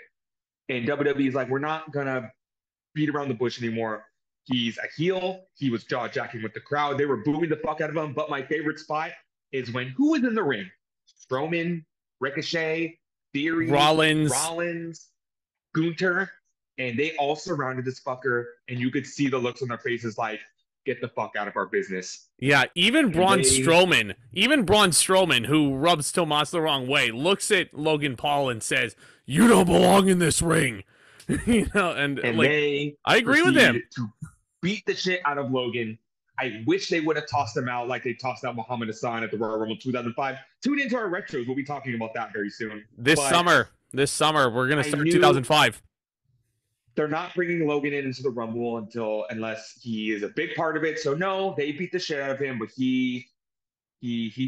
And WWE is like, we're not going to beat around the bush anymore. He's a heel. He was jaw-jacking with the crowd. They were booing the fuck out of him. But my favorite spot is when who was in the ring? Strowman, Ricochet, Theory, Rollins, Gunther. And they all surrounded this fucker. And you could see the looks on their faces like, get the fuck out of our business. Yeah, even Braun Strowman, who rubs Tomas the wrong way, looks at Logan Paul and says, you don't belong in this ring. and like, I agree with him. To beat the shit out of Logan I wish they would have tossed him out like they tossed out Muhammad Hassan at the Royal Rumble 2005. Tune into our retros. We'll be talking about that very soon. This But summer, we're gonna I start knew 2005. they're not bringing Logan into the Rumble unless he is a big part of it. So no, they beat the shit out of him, but he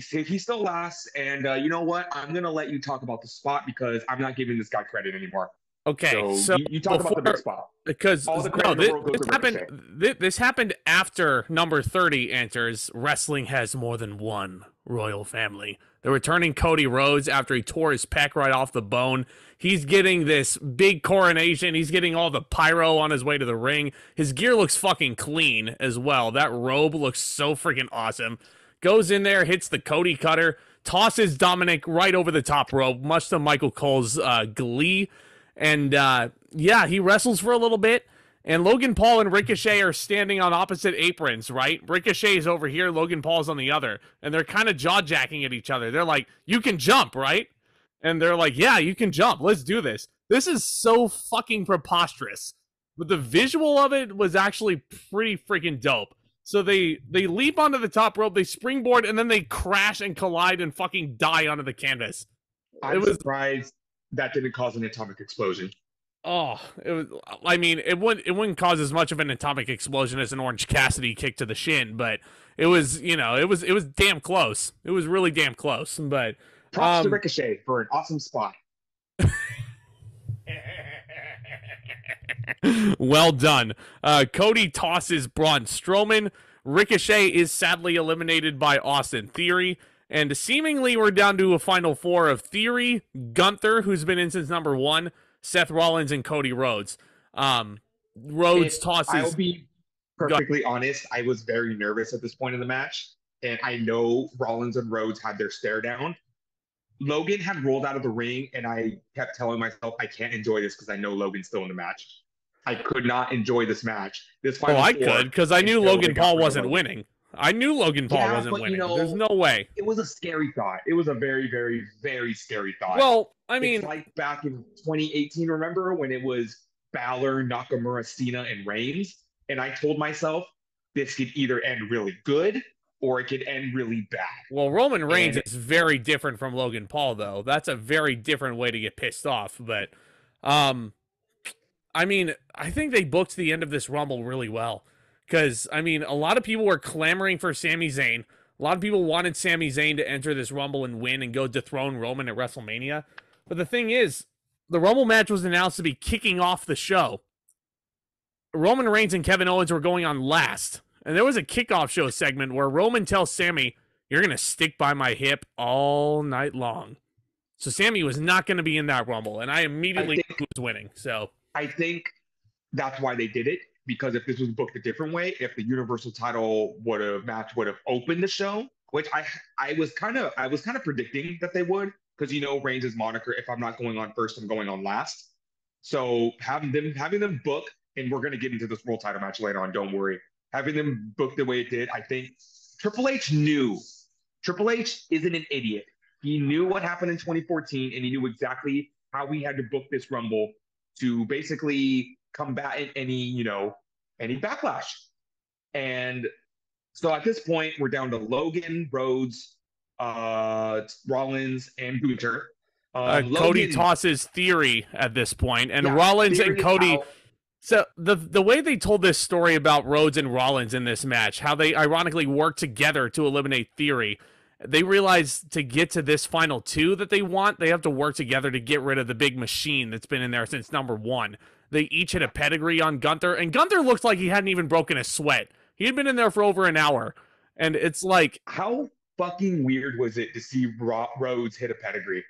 still lasts. And you know what? I'm gonna let you talk about the spot because I'm not giving this guy credit anymore. Okay, So you talk about the big spot. Because All the credit in the world goes this to happened. Ricochet. This happened after number 30 enters. Wrestling has more than one royal family. The returning Cody Rhodes after he tore his pec right off the bone. He's getting this big coronation. He's getting all the pyro on his way to the ring. His gear looks fucking clean as well. That robe looks so freaking awesome. Goes in there, hits the Cody cutter, tosses Dominic right over the top rope, much to Michael Cole's glee. And yeah, he wrestles for a little bit. And Logan Paul and Ricochet are standing on opposite aprons, right? Ricochet's over here, Logan Paul's on the other. And they're kind of jaw-jacking at each other. They're like, you can jump, right? And they're like, yeah, you can jump. Let's do this. This is so fucking preposterous. But the visual of it was actually pretty freaking dope. So they leap onto the top rope, they springboard, and then they crash and collide and fucking die onto the canvas. I'm surprised that didn't cause an atomic explosion. Oh, it was. I mean, it wouldn't cause as much of an atomic explosion as an Orange Cassidy kick to the shin, but it was, you know, it was damn close. It was really damn close. But props to Ricochet for an awesome spot. Well done. Cody tosses Braun Strowman. Ricochet is sadly eliminated by Austin Theory. And seemingly we're down to a final four of Theory, Gunther, who's been in since number 1, Seth Rollins, and Cody Rhodes. Rhodes tosses... I'll be perfectly honest. I was very nervous at this point in the match. And I know Rollins and Rhodes had their stare down. Logan had rolled out of the ring, and I kept telling myself, I can't enjoy this because I know Logan's still in the match. I could not enjoy this match. I could, because I knew Logan Paul wasn't winning. I knew Logan Paul wasn't winning. You know, there's no way. It was a scary thought. It was a very, very, very scary thought. Well, I mean... It's like back in 2018, remember, when it was Balor, Nakamura, Cena, and Reigns? And I told myself, this could either end really good, or it could end really bad. Well, Roman Reigns is very different from Logan Paul, though. That's a very different way to get pissed off. But, I mean, I think they booked the end of this Rumble really well. Because, I mean, a lot of people were clamoring for Sami Zayn. A lot of people wanted Sami Zayn to enter this Rumble and win and go dethrone Roman at WrestleMania. But the thing is, the Rumble match was announced to be kicking off the show. Roman Reigns and Kevin Owens were going on last. And there was a kickoff show segment where Roman tells Sami, you're going to stick by my hip all night long. So Sami was not going to be in that Rumble. And I immediately knew who was winning. So I think that's why they did it. Because if this was booked a different way, if the Universal title match would have opened the show, which I was kind of predicting that they would, because you know Reigns' moniker, if I'm not going on first, I'm going on last. So having them book, and we're going to get into this world title match later on, don't worry. Having them book the way it did, I think Triple H knew. Triple H isn't an idiot. He knew what happened in 2014, and he knew exactly how we had to book this Rumble to basically combat any backlash. And so at this point, we're down to Logan, Rhodes, Rollins, and Gunther. Cody tosses Theory at this point, and Rollins and Cody... So the way they told this story about Rhodes and Rollins in this match, how they ironically worked together to eliminate Theory, they realized to get to this final 2 that they want, they have to work together to get rid of the big machine that's been in there since number 1. They each hit a pedigree on Gunther, and Gunther looked like he hadn't even broken a sweat. He had been in there for over an hour, and it's like... How fucking weird was it to see Rhodes hit a pedigree?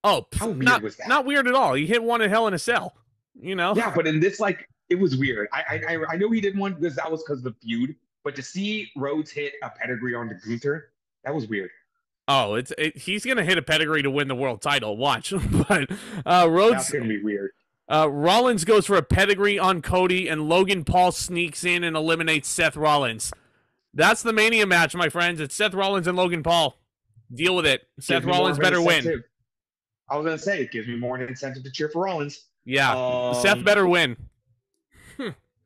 Oh, how weird was that? Not weird at all. He hit one in Hell in a Cell, you know? Yeah, but in this, like, it was weird. I know he did one because that was because of the feud, but to see Rhodes hit a pedigree onto Gunther, that was weird. Oh, he's going to hit a pedigree to win the world title. Watch. But Rhodes... That's going to be weird. Rollins goes for a pedigree on Cody, and Logan Paul sneaks in and eliminates Seth Rollins. That's the Mania match, my friends. It's Seth Rollins and Logan Paul. Deal with it. Seth Rollins better win. I was going to say, it gives me more an incentive to cheer for Rollins. Yeah, Seth better win.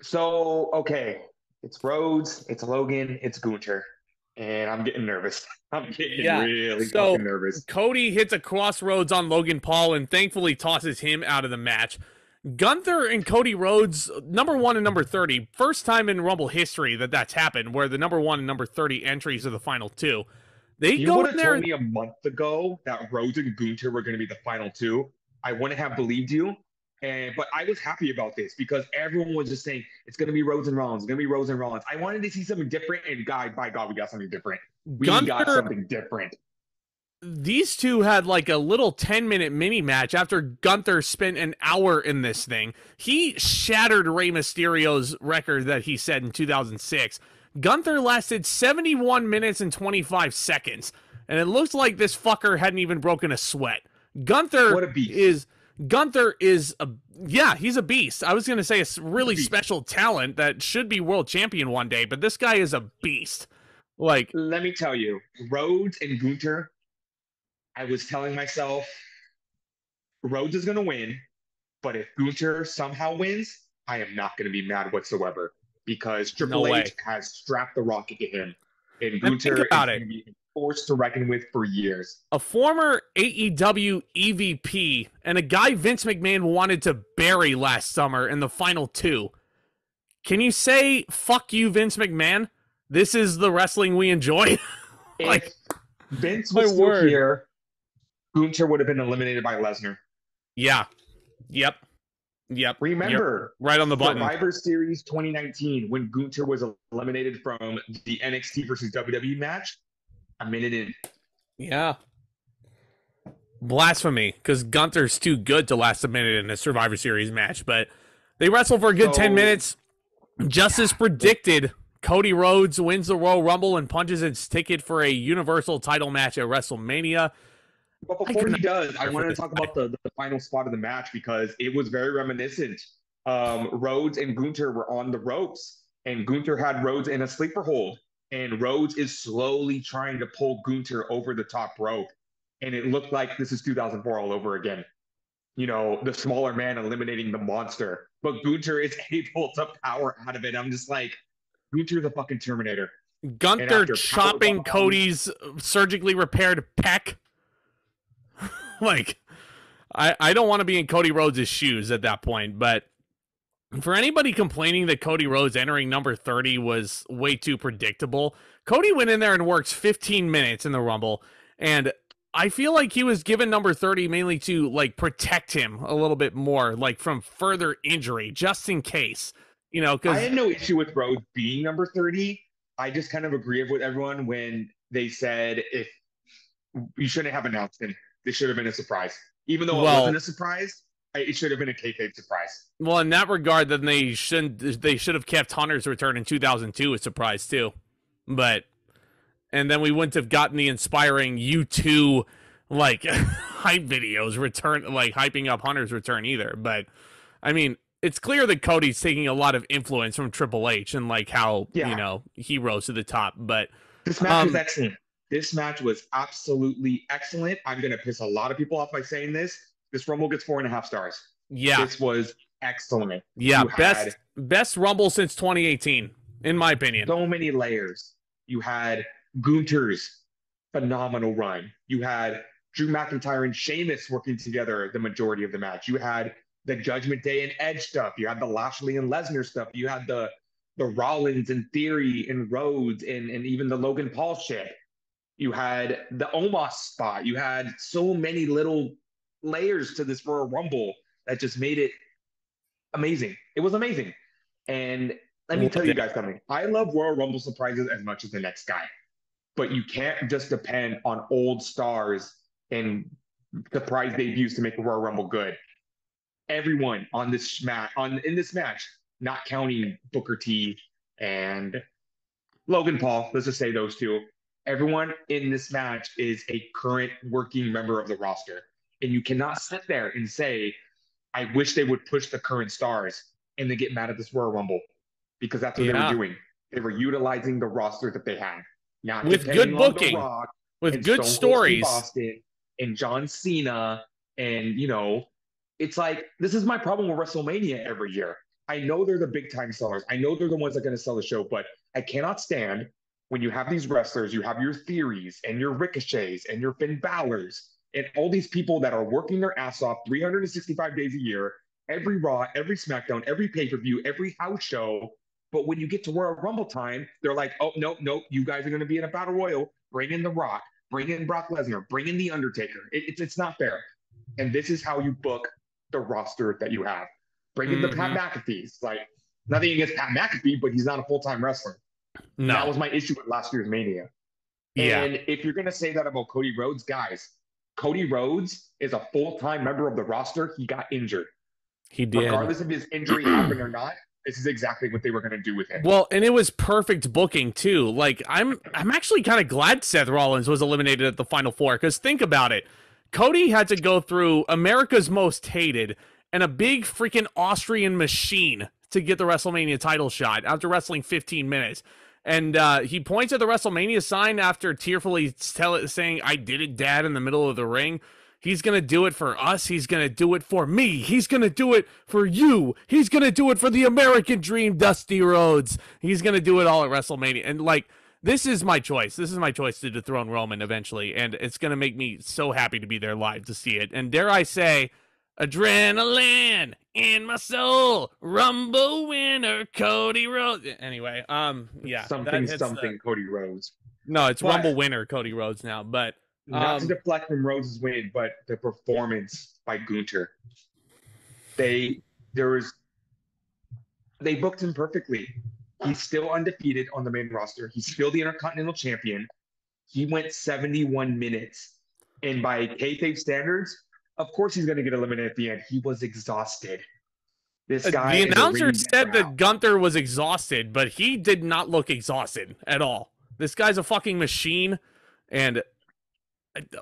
So, okay. It's Rhodes, it's Logan, it's Gunther, and I'm getting nervous. I'm getting Yeah. really So fucking nervous. Cody hits a crossroads on Logan Paul and thankfully tosses him out of the match. Gunther and Cody Rhodes, number 1 and number 30. First time in Rumble history that that's happened, where the number 1 and number 30 entries are the final two. They You go would in have there. told me a month ago that Rhodes and Gunther were going to be the final two. I wouldn't have believed you. But I was happy about this because everyone was just saying it's going to be Rhodes and Rollins. It's going to be Rhodes and Rollins. I wanted to see something different, and by God, we got something different. We got something different. These two had like a little 10-minute mini match after Gunther spent an hour in this thing. He shattered Rey Mysterio's record that he set in 2006. Gunther lasted 71 minutes and 25 seconds, and it looks like this fucker hadn't even broken a sweat. What a beast. Gunther is he's a beast. I was going to say a really special talent that should be world champion one day, but this guy is a beast. Like, let me tell you, Rhodes and Gunther, I was telling myself, Rhodes is going to win, but if Gunther somehow wins, I am not going to be mad whatsoever because Triple H has strapped the rocket to him, and Gunther is going to be a force to reckon with for years. A former AEW EVP and a guy Vince McMahon wanted to bury last summer in the final two. Can you say, fuck you, Vince McMahon? This is the wrestling we enjoy? Like, if Vince was still here, Gunther would have been eliminated by Lesnar. Yeah. Yep. Remember, right on the button. Survivor Series 2019, when Gunther was eliminated from the NXT versus WWE match, a minute in. Yeah. Blasphemy, because Gunther's too good to last a minute in a Survivor Series match, but they wrestle for a good 10 minutes. Just as predicted, Cody Rhodes wins the Royal Rumble and punches its ticket for a Universal title match at WrestleMania. But before he does, I want to talk about the final spot of the match because it was very reminiscent. Rhodes and Gunther were on the ropes, and Gunther had Rhodes in a sleeper hold. And Rhodes is slowly trying to pull Gunther over the top rope. And it looked like this is 2004 all over again. You know, the smaller man eliminating the monster. But Gunther is able to power out of it. I'm just like, Gunther's a fucking Terminator. Gunther chopping Cody's surgically repaired pec. Like, I don't want to be in Cody Rhodes' shoes at that point, but for anybody complaining that Cody Rhodes entering number 30 was way too predictable, Cody went in there and worked 15 minutes in the Rumble, and I feel like he was given number 30 mainly to, like, protect him a little bit more, like, from further injury, just in case, you know, because I had no issue with Rhodes being number 30. I just kind of agree with everyone when they said if you shouldn't have announced him. This should have been a surprise. Even though it wasn't a surprise, it should have been a kayfabe surprise. Well, in that regard, then they should have kept Hunter's return in 2002 a surprise too. And then we wouldn't have gotten the inspiring U2 like hype videos return, like hyping up Hunter's return either. But I mean, it's clear that Cody's taking a lot of influence from Triple H and like how you know he rose to the top. But this match was excellent. This match was absolutely excellent. I'm going to piss a lot of people off by saying this. This Rumble gets 4.5 stars. Yeah. This was excellent. Yeah, best Rumble since 2018, in my opinion. So many layers. You had Gunther's phenomenal run. You had Drew McIntyre and Sheamus working together the majority of the match. You had the Judgment Day and Edge stuff. You had the Lashley and Lesnar stuff. You had the Rollins and Theory and Rhodes and even the Logan Paul shit. You had the Omos spot. You had so many little layers to this Royal Rumble that just made it amazing. It was amazing. And let me tell you guys something. I love Royal Rumble surprises as much as the next guy. But you can't just depend on old stars and surprise debuts to make the Royal Rumble good. Everyone on this in this match, not counting Booker T and Logan Paul, let's just say those two. Everyone in this match is a current working member of the roster. And you cannot sit there and say, I wish they would push the current stars and then get mad at this Royal Rumble. Because that's what they were doing. They were utilizing the roster that they had. Not with good booking, with good stories. Boston and John Cena. And, you know, it's like, this is my problem with WrestleMania every year. I know they're the big time sellers. I know they're the ones that are going to sell the show, but I cannot stand when you have these wrestlers, you have your Theories and your Ricochets and your Finn Balor's and all these people that are working their ass off 365 days a year, every Raw, every SmackDown, every pay-per-view, every house show. But when you get to Royal Rumble time, they're like, oh, no, you guys are going to be in a battle royal. Bring in The Rock, bring in Brock Lesnar, bring in The Undertaker. It's not fair. And this is how you book the roster that you have. Bring in the Pat McAfee's. Like, nothing against Pat McAfee, but he's not a full-time wrestler. No. That was my issue with last year's Mania. Yeah. And if you're going to say that about Cody Rhodes, guys, Cody Rhodes is a full-time member of the roster. He got injured. He did. Regardless if his injury happened or not, this is exactly what they were going to do with him. Well, and it was perfect booking too. Like, I'm actually kind of glad Seth Rollins was eliminated at the Final Four, because think about it. Cody had to go through America's Most Hated and a big freaking Austrian machine to get the WrestleMania title shot after wrestling 15 minutes. And he points at the WrestleMania sign after tearfully saying, "I did it, Dad," in the middle of the ring. He's going to do it for us. He's going to do it for me. He's going to do it for you. He's going to do it for the American Dream, Dusty Rhodes. He's going to do it all at WrestleMania. And, like, this is my choice. This is my choice to dethrone Roman eventually. And it's going to make me so happy to be there live to see it. And dare I say, adrenaline in my soul, Rumble winner, Cody Rhodes. Anyway, yeah. Something Cody Rhodes. No, it's Rumble winner, Cody Rhodes now, but... Not to deflect from Rhodes' win, but the performance by Gunther. They booked him perfectly. He's still undefeated on the main roster. He's still the Intercontinental Champion. He went 71 minutes. And by kayfabe standards, of course he's going to get eliminated at the end. He was exhausted. This guy. The announcer said that Gunther was exhausted, but he did not look exhausted at all. This guy's a fucking machine, and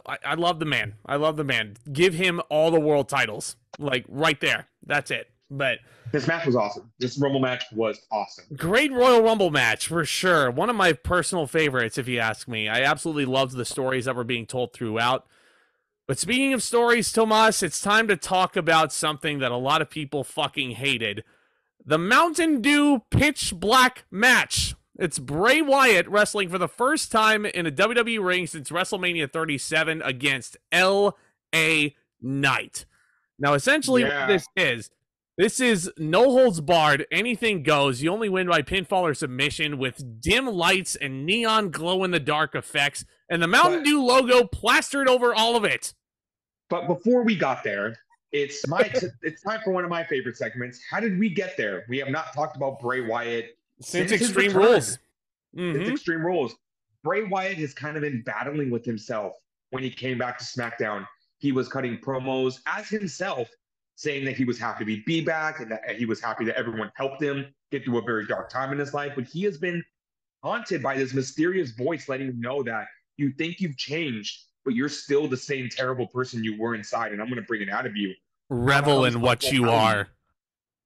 I love the man. I love the man. Give him all the world titles, like right there. That's it. But this match was awesome. This Rumble match was awesome. Great Royal Rumble match for sure. One of my personal favorites, if you ask me. I absolutely loved the stories that were being told throughout. But speaking of stories, Tomas, it's time to talk about something that a lot of people fucking hated. The Mountain Dew Pitch Black match. It's Bray Wyatt wrestling for the first time in a WWE ring since WrestleMania 37 against L.A. Knight. Now, essentially what this is no holds barred, anything goes. You only win by pinfall or submission with dim lights and neon glow-in-the-dark effects, and the Mountain Dew logo plastered over all of it. But before we got there, it's time for one of my favorite segments. How did we get there? We have not talked about Bray Wyatt since Extreme Rules. It's Extreme Rules. Bray Wyatt has kind of been battling with himself when he came back to SmackDown. He was cutting promos as himself, saying that he was happy to be back and that he was happy that everyone helped him get through a very dark time in his life. But he has been haunted by this mysterious voice letting him know that you think you've changed, but you're still the same terrible person you were inside, and I'm going to bring it out of you. Revel in what you are.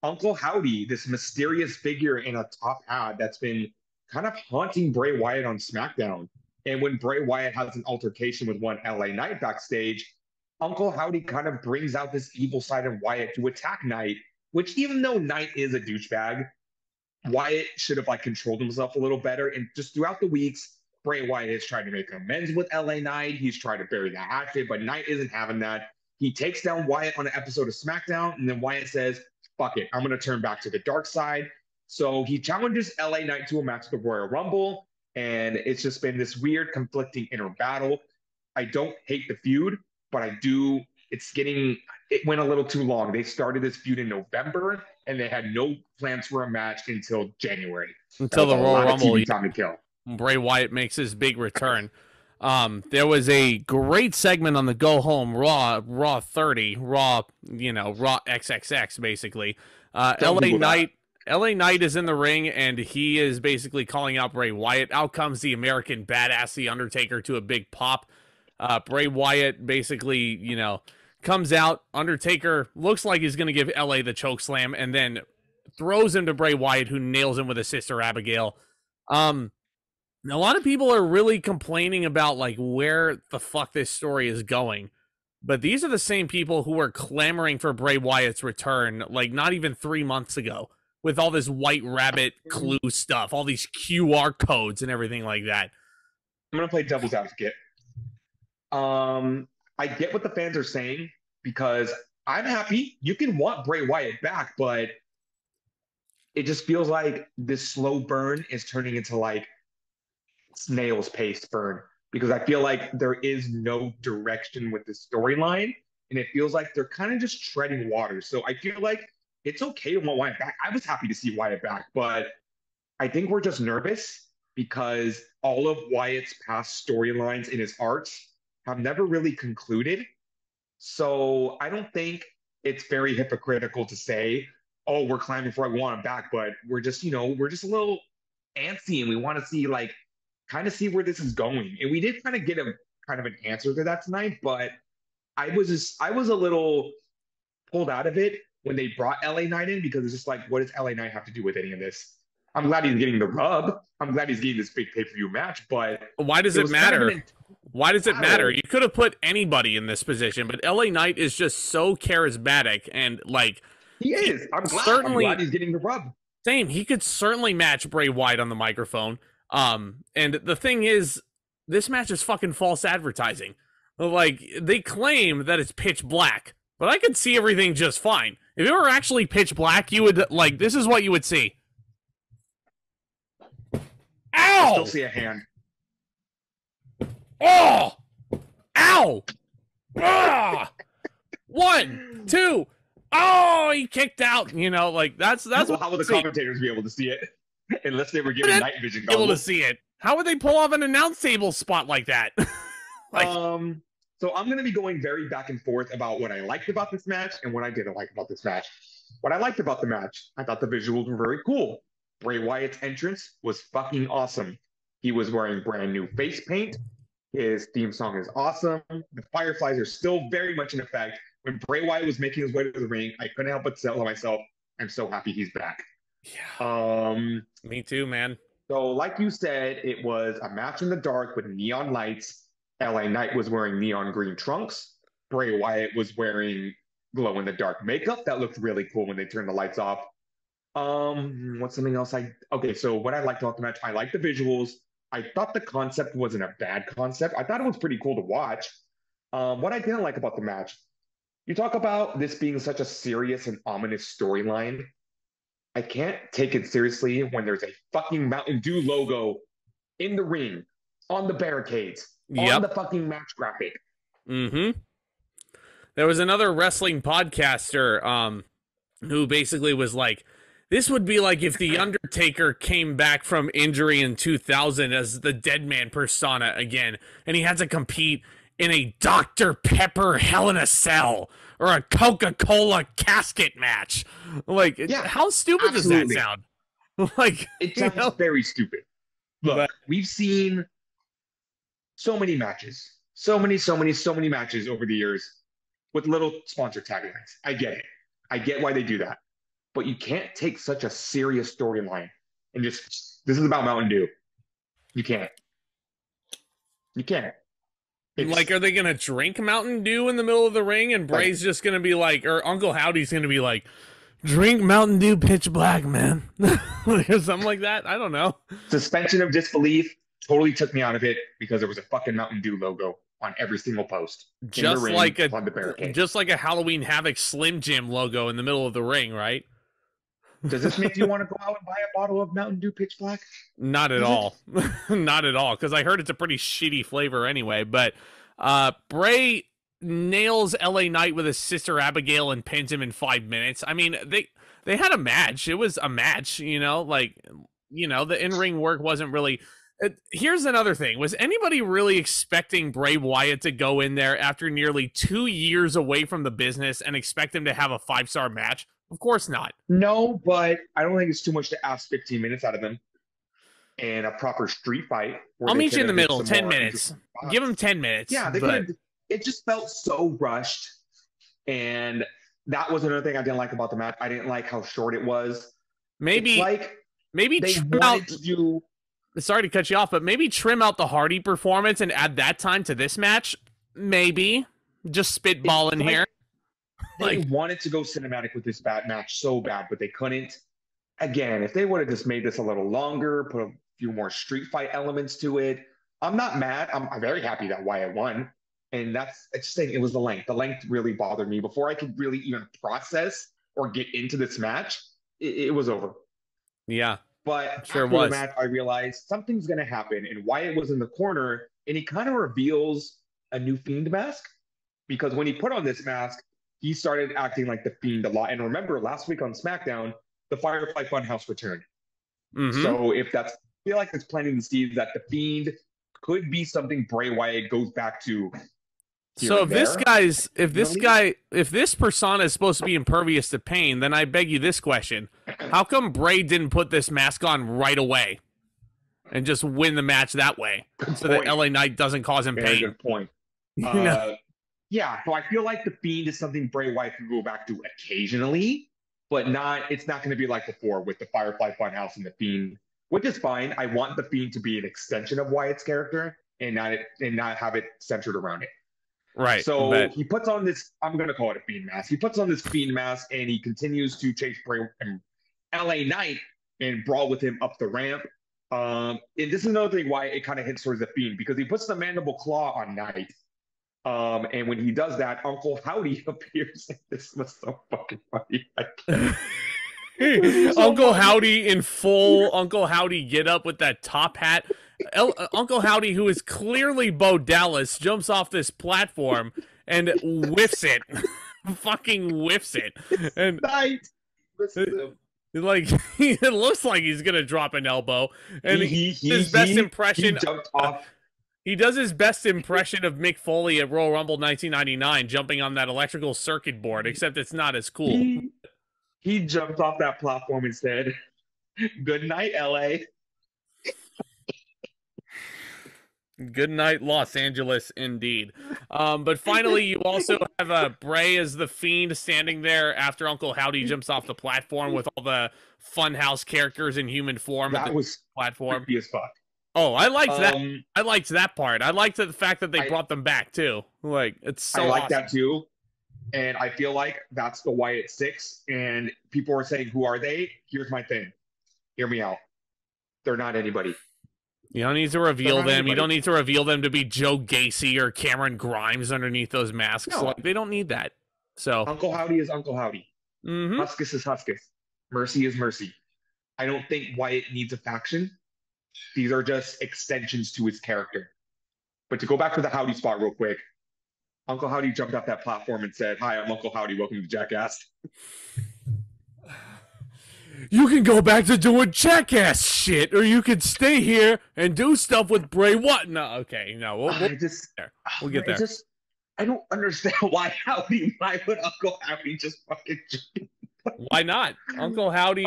Uncle Howdy, this mysterious figure in a top hat that's been kind of haunting Bray Wyatt on SmackDown. And when Bray Wyatt has an altercation with one LA Knight backstage, Uncle Howdy kind of brings out this evil side of Wyatt to attack Knight, which even though Knight is a douchebag, Wyatt should have controlled himself a little better. And just throughout the weeks, Bray Wyatt has tried to make amends with LA Knight. He's tried to bury the hatchet, but Knight isn't having that. He takes down Wyatt on an episode of SmackDown, and then Wyatt says, fuck it, I'm going to turn back to the dark side. So he challenges LA Knight to a match at the Royal Rumble, and it's just been this weird, conflicting inner battle. I don't hate the feud, but I do. It went a little too long. They started this feud in November, and they had no plans for a match until January. Until the Royal Rumble. Time to kill. Bray Wyatt makes his big return. There was a great segment on the Go Home Raw 30, Raw XXX, basically. LA Knight is in the ring, and he is basically calling out Bray Wyatt. Out comes the American Badass, The Undertaker, to a big pop. Bray Wyatt basically, comes out. Undertaker looks like he's going to give LA the choke slam, and then throws him to Bray Wyatt, who nails him with his sister Abigail. A lot of people are really complaining about where the fuck this story is going. But these are the same people who were clamoring for Bray Wyatt's return, not even 3 months ago. with all this White Rabbit clue stuff, all these QR codes and everything like that. I'm gonna play devil's advocate. I get what the fans are saying because I'm happy. You can want Bray Wyatt back, but it just feels like this slow burn is turning into like snail's pace burn because I feel like there is no direction with the storyline, and it feels like they're kind of just treading water. So I feel like it's okay to want Wyatt back. I was happy to see Wyatt back, but I think we're just nervous because all of Wyatt's past storylines in his arcs have never really concluded. So I don't think it's very hypocritical to say, oh, we're climbing for it, we want him back, but we're just, we're just a little antsy and we want to see like kind of see where this is going. And we did kind of get a kind of an answer to that tonight, but I was a little pulled out of it when they brought LA Knight in because it's just like, what does LA Knight have to do with any of this? I'm glad he's getting the rub. I'm glad he's getting this big pay-per-view match, but why does it matter? Why does it matter? You could have put anybody in this position, but LA Knight is just so charismatic and like he is. I'm glad he's getting the rub. Same. He could certainly match Bray Wyatt on the microphone. And the thing is, this match is fucking false advertising. Like, they claim that it's pitch black, but I could see everything just fine. If it were actually pitch black, you would, like, this is what you would see. Ow! I still see a hand. Oh! Ow! Ah! 1, 2. Oh, he kicked out. Like, that's well, how would the commentators be able to see it? Unless they were given night vision goggles. Able to see it. How would they pull off an announce table spot like that? So I'm going to be going very back and forth about what I liked about this match and what I didn't like about this match. What I liked about the match, I thought the visuals were very cool. Bray Wyatt's entrance was fucking awesome. He was wearing brand new face paint. His theme song is awesome. The fireflies are still very much in effect. When Bray Wyatt was making his way to the ring, I couldn't help but tell myself, I'm so happy he's back. Yeah. Me too, man. So like you said, it was a match in the dark with neon lights. LA Knight was wearing neon green trunks. Bray Wyatt was wearing glow-in-the-dark makeup. That looked really cool when they turned the lights off. What's something else so what I liked about the match, I liked the visuals. I thought the concept wasn't a bad concept. I thought it was pretty cool to watch. What I didn't like about the match, you talk about this being such a serious and ominous storyline. I can't take it seriously when there's a fucking Mountain Dew logo in the ring, on the barricades, on the fucking match graphic. Mm-hmm. There was another wrestling podcaster who basically was like, this would be like if The Undertaker came back from injury in 2000 as the Dead Man persona again, and he had to compete in a Dr. Pepper Hell in a Cell or a Coca-Cola casket match. Like, how stupid does that sound? Like, it sounds very stupid. Look, we've seen so many matches, so many matches over the years with little sponsor taglines. I get it. I get why they do that. But you can't take such a serious storyline and just, this is about Mountain Dew. You can't. You can't. Like, are they going to drink Mountain Dew in the middle of the ring and Bray's just going to be like, or Uncle Howdy's going to be like, drink Mountain Dew pitch black, man. Or something like that. I don't know. Suspension of disbelief totally took me out of it because there was a fucking Mountain Dew logo on every single post. Just like a Halloween Havoc Slim Jim logo in the middle of the ring, right? Does this make you want to go out and buy a bottle of Mountain Dew pitch black? Not at all. Not at all, because I heard it's a pretty shitty flavor anyway. But Bray nails LA Knight with his sister Abigail and pins him in 5 minutes. I mean, they had a match. It was a match, the in-ring work wasn't really... Here's another thing. Was anybody really expecting Bray Wyatt to go in there after nearly 2 years away from the business and expect him to have a 5-star match? Of course not. No, but I don't think it's too much to ask 15 minutes out of them. And a proper street fight. I'll meet you in the middle, 10 minutes. Give him 10 minutes. Yeah, it just felt so rushed. And that was another thing I didn't like about the match. I didn't like how short it was. Maybe they wanted to do... Sorry to cut you off, but maybe trim out the Hardy performance and add that time to this match. Maybe. Just spitball in here. They wanted to go cinematic with this match so bad, but they couldn't. again, if they would have just made this a little longer, put a few more street fight elements to it, I'm not mad. I'm very happy that Wyatt won. And it's just saying it was the length. The length really bothered me. Before I could really even process or get into this match, it was over. Yeah. But sure after was. the match, I realized something's going to happen. And Wyatt was in the corner, and he kind of reveals a new Fiend mask. Because when he put on this mask, he started acting like the Fiend a lot. And remember, last week on SmackDown, the Firefly Funhouse returned. Mm-hmm. So if that's, I feel like it's planting the seeds that the Fiend could be something Bray Wyatt goes back to. So if this persona is supposed to be impervious to pain, then I beg you this question: how come Bray didn't put this mask on right away and just win the match that way, so that LA Knight doesn't cause him Very pain? good point. Yeah, so I feel like the Fiend is something Bray Wyatt can go back to occasionally, but it's not going to be like before with the Firefly Funhouse and the Fiend, which is fine. I want the Fiend to be an extension of Wyatt's character and not have it centered around it. Right. So he puts on this, I'm going to call it a Fiend mask. He puts on this Fiend mask and he continues to chase Bray and LA Knight and brawl with him up the ramp. And this is another thing why it kind of hits towards the Fiend, because he puts the mandible claw on Knight. And when he does that, Uncle Howdy appears. This was so fucking funny. Uncle Howdy in full Uncle Howdy get up with that top hat. Uncle Howdy, who is clearly Bo Dallas, jumps off this platform and whiffs it. Fucking whiffs it. And like it looks like he's gonna drop an elbow. And his best impression. He jumped off. He does his best impression of Mick Foley at Royal Rumble 1999, jumping on that electrical circuit board, except it's not as cool. He jumped off that platform and said, "Good night, LA." Good night, Los Angeles, indeed. But finally, you also have Bray as the Fiend standing there after Uncle Howdy jumps off the platform with all the Funhouse characters in human form. That was platform. creepy as fuck. Oh, I liked that. I liked that part. I liked the fact that they brought them back too. Like, it's so. I like awesome. that too, and I feel like that's the Wyatt Six. And people are saying, "Who are they?" Here's my thing. Hear me out. They're not anybody. You don't need to reveal them. You don't need to reveal them to be Joe Gacy or Cameron Grimes underneath those masks. No. Like, they don't need that. So Uncle Howdy is Uncle Howdy. Mm-hmm. Huskus is Huskus. Mercy is Mercy. I don't think Wyatt needs a faction. These are just extensions to his character. But to go back to the Howdy spot real quick, Uncle Howdy jumped off that platform and said, "Hi, I'm Uncle Howdy. Welcome to Jackass." You can go back to doing Jackass shit, or you can stay here and do stuff with Bray. What? No, okay, no, we'll get there. We'll get there. I don't understand why would Uncle Howdy just fucking jump? Why not? Uncle Howdy.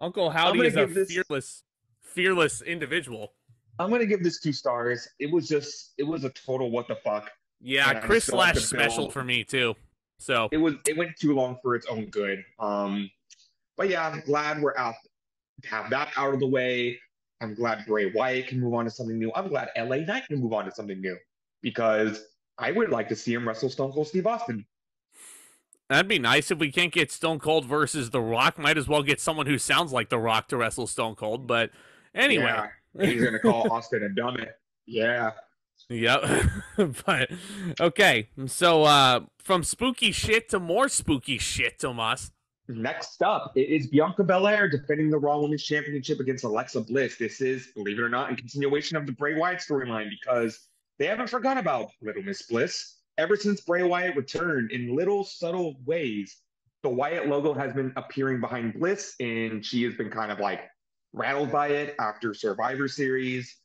Uncle Howdy is a fearless individual. I'm gonna give this 2 stars. It was a total what the fuck. Yeah, Chris Slash special for me too. So it went too long for its own good. But yeah, I'm glad we're out to have that out of the way. I'm glad Bray Wyatt can move on to something new. I'm glad LA Knight can move on to something new, because I would like to see him wrestle Stone Cold Steve Austin. That'd be nice. If we can't get Stone Cold versus The Rock, might as well get someone who sounds like The Rock to wrestle Stone Cold. But anyway. Yeah, he's going to call Austin a dummy. Yeah. Yep. But, okay. So, from spooky shit to more spooky shit, Tomas. Next up, it is Bianca Belair defending the Raw Women's Championship against Alexa Bliss. This is, believe it or not, a continuation of the Bray Wyatt storyline, because they haven't forgotten about Little Miss Bliss. Ever since Bray Wyatt returned, in little subtle ways, the Wyatt logo has been appearing behind Bliss, and she has been kind of like rattled by it after Survivor Series.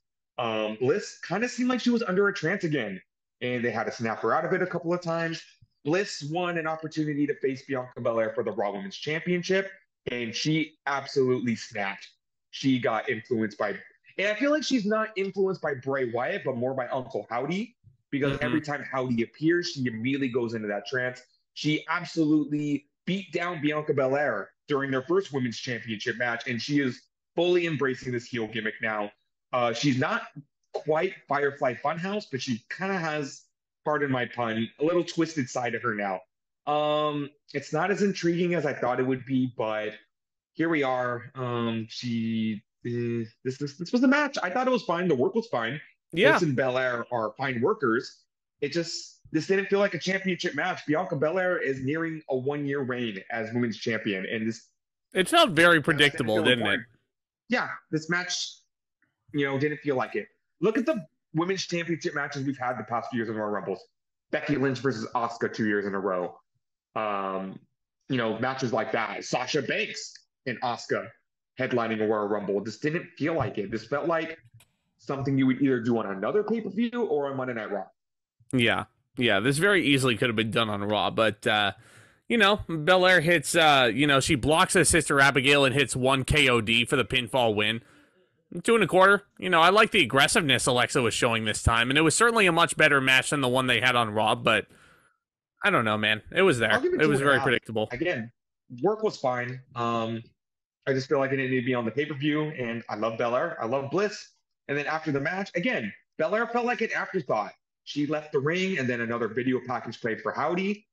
Bliss kind of seemed like she was under a trance again, and they had to snap her out of it a couple of times. Bliss won an opportunity to face Bianca Belair for the Raw Women's Championship, and she absolutely snapped. She got influenced by, and I feel like she's not influenced by Bray Wyatt, but more by Uncle Howdy, because every time Howdy appears, she immediately goes into that trance. She absolutely beat down Bianca Belair during their first Women's Championship match, and she is fully embracing this heel gimmick now. She's not quite Firefly Funhouse, but she kind of has, pardon my pun, a little twisted side of her now. It's not as intriguing as I thought it would be, but here we are. This was the match. I thought it was fine. The work was fine. Yeah, Bliss and Belair are fine workers. This didn't feel like a championship match. Bianca Belair is nearing a 1 year reign as women's champion, and this it felt very match didn't predictable, feel didn't it? important. Yeah, this match, didn't feel like it. Look at the women's championship matches we've had the past few years in Royal Rumbles. Becky Lynch versus Asuka 2 years in a row. Matches like that. Sasha Banks and Asuka headlining a Royal Rumble. This didn't feel like it. This felt like something you would either do on another pay-per-view or on Monday Night Raw. Yeah. Yeah, this very easily could have been done on Raw, but, Belair hits, she blocks her sister Abigail and hits 1 KOD for the pinfall win. 2.25. I like the aggressiveness Alexa was showing this time, and it was certainly a much better match than the one they had on Raw, but I don't know, man. It was there. It was very predictable. Again, work was fine. I just feel like it needed to be on the pay-per-view, and I love Belair. I love Bliss. And then after the match, again, Belair felt like an afterthought. She left the ring, and then another video package played for Howdy.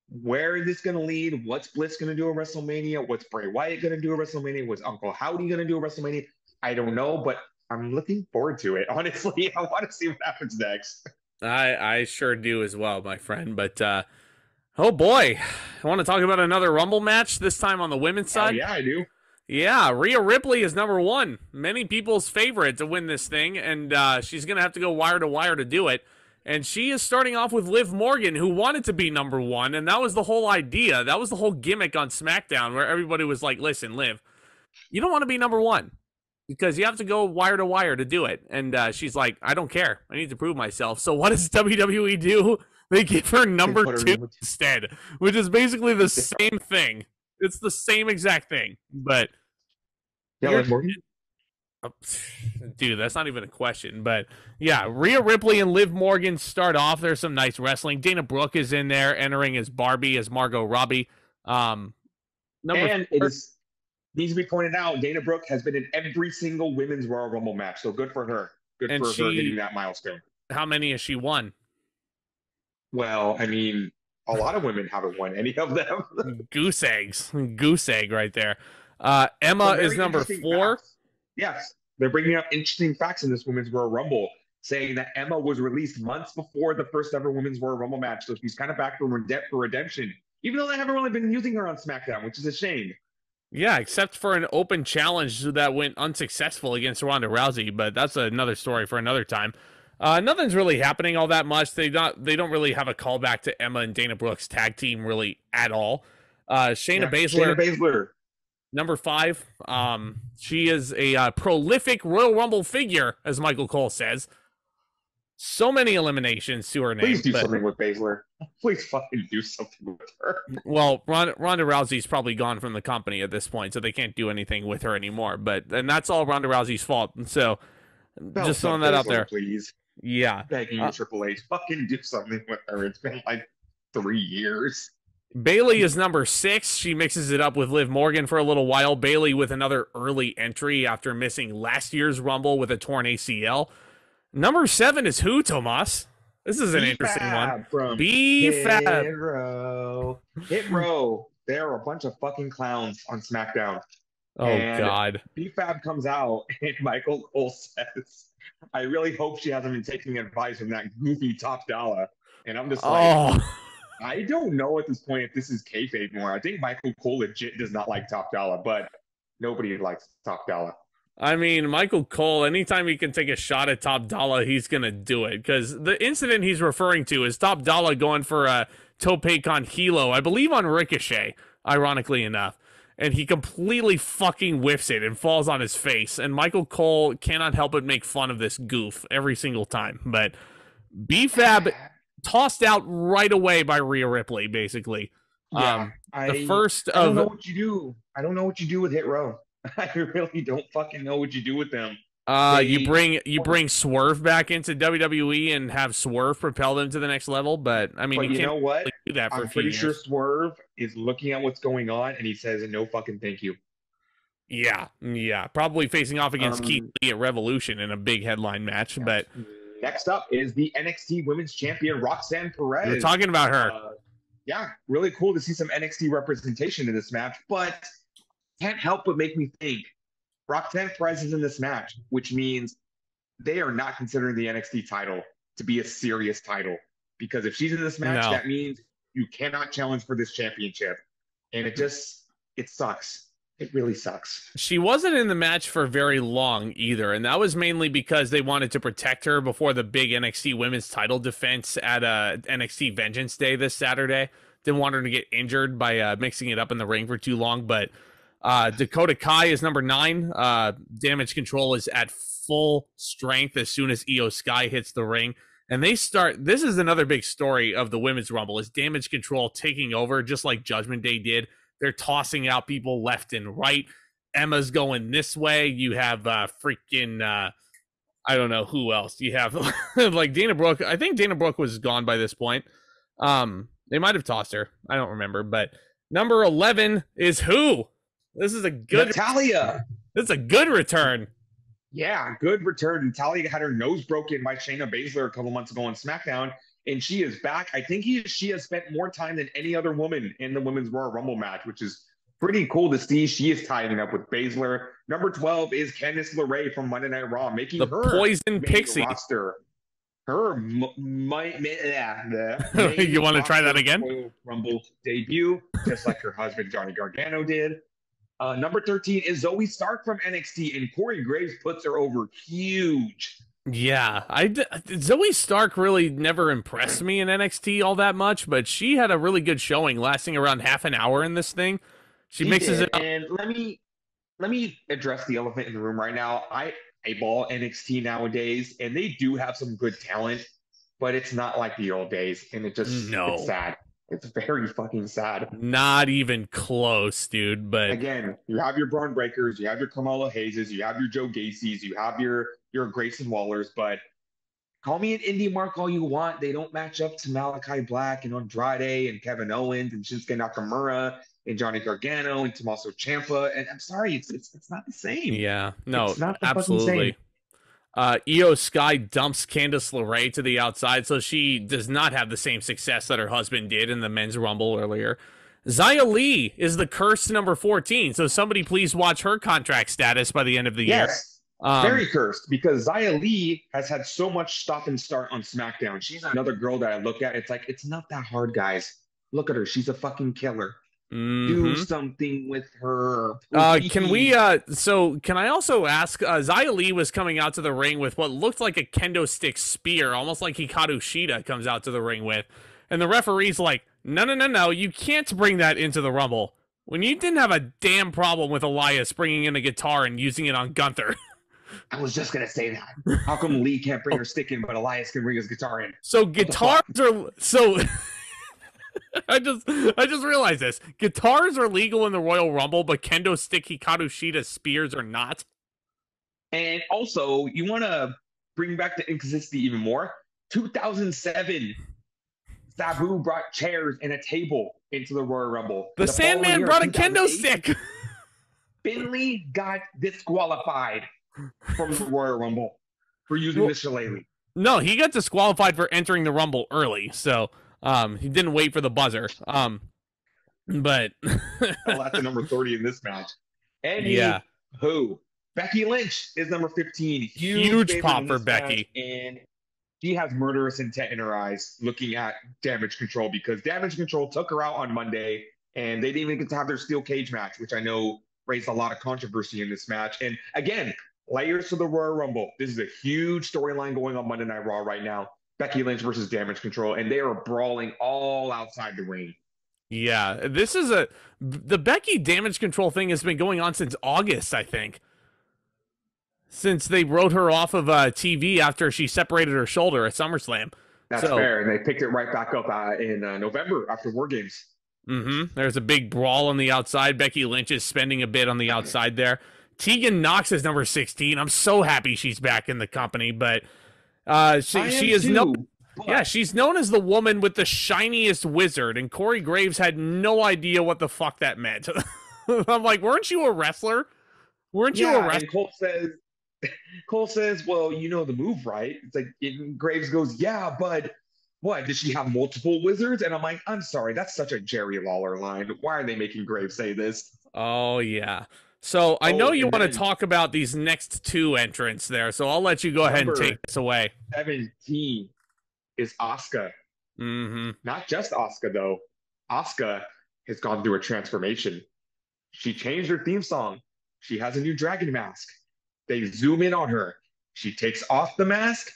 Where is this going to lead? What's Bliss going to do at WrestleMania? What's Bray Wyatt going to do at WrestleMania? What's Uncle Howdy going to do at WrestleMania? I don't know, but I'm looking forward to it. Honestly, I want to see what happens next. I sure do as well, my friend. But, oh boy, I want to talk about another Rumble match, this time on the women's side. Oh, yeah, I do. Yeah, Rhea Ripley is number 1. Many people's favorite to win this thing, and she's going to have to go wire to wire to do it. And she is starting off with Liv Morgan, who wanted to be number 1, and that was the whole idea. That was the whole gimmick on SmackDown, where everybody was like, listen, Liv, you don't want to be number 1, because you have to go wire to wire to do it. And she's like, I don't care. I need to prove myself. So what does WWE do? They give her number 2 instead, which is basically the same thing. It's the same exact thing, but... Yeah, Liv Morgan? Dude, that's not even a question. But yeah, Rhea Ripley and Liv Morgan start off. There's some nice wrestling. Dana Brooke is in there, entering as Barbie, as Margot Robbie. Needs to be pointed out, Dana Brooke has been in every single women's Royal Rumble match. So good for her. Good for her hitting that milestone. How many has she won? Well, I mean, a lot of women haven't won any of them. Goose eggs. Goose egg right there. Emma is number 4. Facts. Yes, they're bringing up interesting facts in this women's Royal Rumble, saying that Emma was released months before the first ever women's Royal Rumble match, so she's kind of back for redemption, even though they haven't really been using her on SmackDown, which is a shame. Yeah, except for an open challenge that went unsuccessful against Ronda Rousey, but that's another story for another time. Nothing's really happening all that much. They don't really have a callback to Emma and Dana Brooke's tag team really at all. Shayna Baszler. Number 5, she is a prolific Royal Rumble figure, as Michael Cole says. So many eliminations to her name. Please do something with Baszler. Please fucking do something with her. Well, Ronda Rousey's probably gone from the company at this point, so they can't do anything with her anymore. And that's all Ronda Rousey's fault. So just throwing that out there. Please. Yeah. Begging you, Triple H, fucking do something with her. It's been like 3 years. Bayley is number 6. She mixes it up with Liv Morgan for a little while. Bayley with another early entry after missing last year's Rumble with a torn ACL. Number 7 is who, Tomas? This is an interesting one. B-Fab. Hit Row. There are a bunch of fucking clowns on SmackDown. Oh, God. B-Fab comes out, and Michael Cole says, I really hope she hasn't been taking advice from that goofy Top Dollar. And I'm just like... I don't know at this point if this is kayfabe anymore. I think Michael Cole legit does not like Top Dollar, but nobody likes Top Dollar. I mean, Michael Cole, anytime he can take a shot at Top Dollar, he's going to do it. Because the incident he's referring to is Top Dollar going for a tope con hilo, I believe on Ricochet, ironically enough. And he completely fucking whiffs it and falls on his face. And Michael Cole cannot help but make fun of this goof every single time. But B-Fab... tossed out right away by Rhea Ripley, basically. Yeah, I don't know what you do. I don't know what you do with Hit Row. I really don't fucking know what you do with them. You bring Swerve back into WWE and have Swerve propel them to the next level, but I mean, you know what? Really do that for I'm pretty sure Swerve is looking at what's going on and he says, "No fucking thank you." Yeah, probably facing off against Keith Lee at Revolution in a big headline match, but. Next up is the NXT Women's Champion, Roxanne Perez. We're talking about her. Yeah, really cool to see some NXT representation in this match, but can't help but make me think Roxanne Perez is in this match, which means they are not considering the NXT title to be a serious title. Because if she's in this match, No. that means you cannot challenge for this championship. And it sucks. It really sucks. She wasn't in the match for very long either, and that was mainly because they wanted to protect her before the big NXT Women's title defense at NXT Vengeance Day this Saturday. Didn't want her to get injured by mixing it up in the ring for too long, but Dakota Kai is number 9. Damage Control is at full strength as soon as Io Sky hits the ring. And they start, this is another big story of the Women's Rumble, is Damage Control taking over just like Judgment Day did. They're tossing out people left and right. Emma's going this way. You have I don't know who else. You have like Dana Brooke. I think Dana Brooke was gone by this point. They might have tossed her. I don't remember. But number 11 is who? This is a good Natalya. This is a good return. Yeah, good return. Natalya had her nose broken by Shayna Baszler a couple months ago on SmackDown, and she is back. I think she has spent more time than any other woman in the Women's Royal Rumble match, which is pretty cool to see. She is tying up with Baszler. Number 12 is Candice LeRae from Monday Night Raw, making the her Poison Pixie roster. Her you want to try that again? Royal Rumble debut, just like her husband Johnny Gargano did. Number 13 is Zoe Stark from NXT, and Corey Graves puts her over huge. Yeah, Zoe Stark really never impressed me in NXT all that much, but she had a really good showing, lasting around half an hour in this thing. She mixes it up. And let me address the elephant in the room right now. I eyeball NXT nowadays, and they do have some good talent, but it's not like the old days, and it's sad. It's very fucking sad. Not even close, dude. But again, you have your Braun Breakers, you have your Kamala Hayeses, you have your Joe Gacy's, you have your Grayson Wallers, but call me an indie mark all you want. They don't match up to Malachi Black and Andrade and Kevin Owens and Shinsuke Nakamura and Johnny Gargano and Tommaso Ciampa. And I'm sorry, it's not the same. Yeah, no, it's not the absolutely. Io Sky dumps Candice LeRae to the outside, so she does not have the same success that her husband did in the men's rumble earlier. Xia Li is the cursed number 14, so somebody please watch her contract status by the end of the year. Very cursed, because Xia Li has had so much stop and start on SmackDown. She's another girl that I look at. It's like, it's not that hard, guys. Look at her. She's a fucking killer. Do something with her. Can I also ask, Xia Li was coming out to the ring with what looked like a kendo stick spear, almost like Hikaru Shida comes out to the ring with. And the referee's like, no, you can't bring that into the Rumble. When you didn't have a damn problem with Elias bringing in a guitar and using it on Gunther. I was just going to say that. How come Lee can't bring her stick in, but Elias can bring his guitar in? So guitars are... So... I just realized this. Guitars are legal in the Royal Rumble, but kendo stick Hikaru Shida spears are not. And also, you want to bring back the inconsistency even more? 2007, Sabu brought chairs and a table into the Royal Rumble. The Sandman brought a kendo stick. Finley got disqualified from the Royal Rumble for using the shillelagh. No, he got disqualified for entering the Rumble early, so... he didn't wait for the buzzer. But well, that's the number 30 in this match. Who? Becky Lynch is number 15. Huge pop for Becky. And she has murderous intent in her eyes looking at Damage Control, because Damage Control took her out on Monday and they didn't even get to have their steel cage match, which I know raised a lot of controversy in this match. And again, layers to the Royal Rumble. This is a huge storyline going on Monday Night Raw right now. Becky Lynch versus Damage Control, and they are brawling all outside the ring. Yeah, this is the Becky Damage Control thing has been going on since August, I think. Since they wrote her off of TV after she separated her shoulder at SummerSlam. That's fair, and they picked it right back up in November after War Games. There's a big brawl on the outside. Becky Lynch is spending a bit on the outside there. Tegan Nox is number 16. I'm so happy she's back in the company, but... she is known. Yeah, she's known as the woman with the shiniest wizard, and Corey Graves had no idea what the fuck that meant. I'm like, weren't you a wrestler? Weren't you a wrestler? And Cole says, well, you know the move, right? It's like, Graves goes, yeah, but what? Does she have multiple wizards? And I'm like, I'm sorry, that's such a Jerry Lawler line. Why are they making Graves say this? Oh, yeah. So I know Oh, you and want to then talk about these next two entrants there, so I'll let you go ahead and take number this away. 17 is Asuka. Mm-hmm. Not just Asuka, though. Asuka has gone through a transformation. She changed her theme song. She has a new dragon mask. They zoom in on her. She takes off the mask,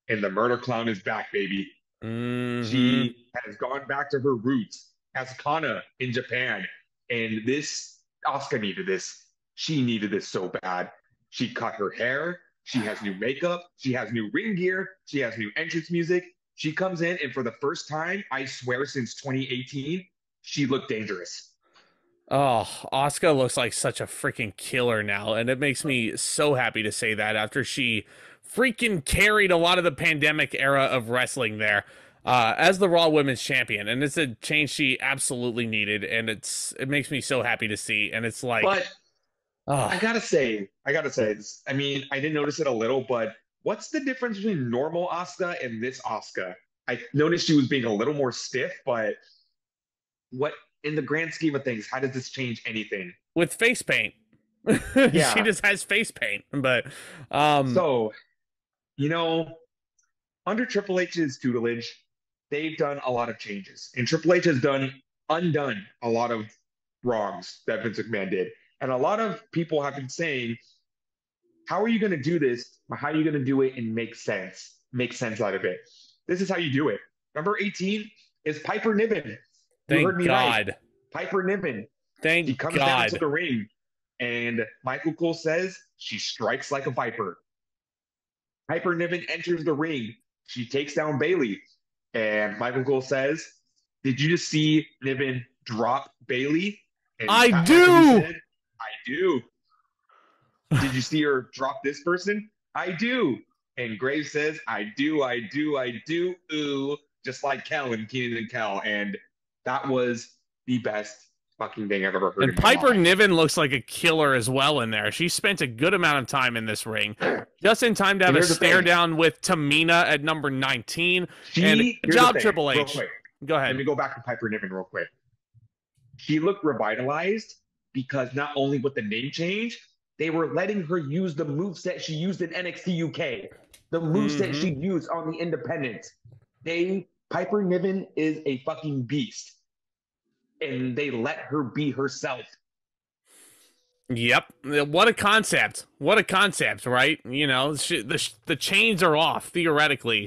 and the murder clown is back, baby. Mm-hmm. She has gone back to her roots as Kana in Japan. And this, Asuka needed this. She needed this so bad. She cut her hair. She has new makeup. She has new ring gear. She has new entrance music. She comes in, and for the first time, I swear, since 2018, she looked dangerous. Oh, Asuka looks like such a freaking killer now, and it makes me so happy to say that after she freaking carried a lot of the pandemic era of wrestling there as the Raw Women's Champion, and it's a change she absolutely needed, and it makes me so happy to see, and it's like, But oh, I gotta say this. I mean, I did notice it a little, but what's the difference between normal Asuka and this Asuka? I noticed she was being a little more stiff, but what, in the grand scheme of things, how does this change anything? with face paint. She Yeah. just has face paint, but um, So, you know, under Triple H's tutelage, they've done a lot of changes, and Triple H has undone a lot of wrongs that Vince McMahon did, and a lot of people have been saying, "How are you going to do this? Or how are you going to do it and make sense out of it?" This is how you do it. Number 18 is Piper Niven. You thank heard me right. God. Piper Niven. She Thank comes down to God. the ring, and Michael Cole says she strikes like a viper. Piper Niven enters the ring. She takes down Bayley. And Michael Cole says, "Did you just see Niven drop Bayley?" And I Pat McAfee do. said, "I do." "Did you see her drop this person?" "I do." And Graves says, "I do, I do, I do." Ooh, just like Kel and Keenan and Kel. And that was the best fucking thing I've ever heard And in my Piper life. Niven looks like a killer as well in there. She spent a good amount of time in this ring, just in time to have And a here's the stare thing. down with Tamina at number 19. And good Here's the job, thing, Triple real H. quick. Go Let ahead. me go back to Piper Niven real quick. She looked revitalized because not only with the name change, they were letting her use the moveset she used in NXT UK, the moveset she used on the Independents. Piper Niven is a fucking beast, and they let her be herself. Yep. What a concept. What a concept, right? You know, the chains are off, theoretically,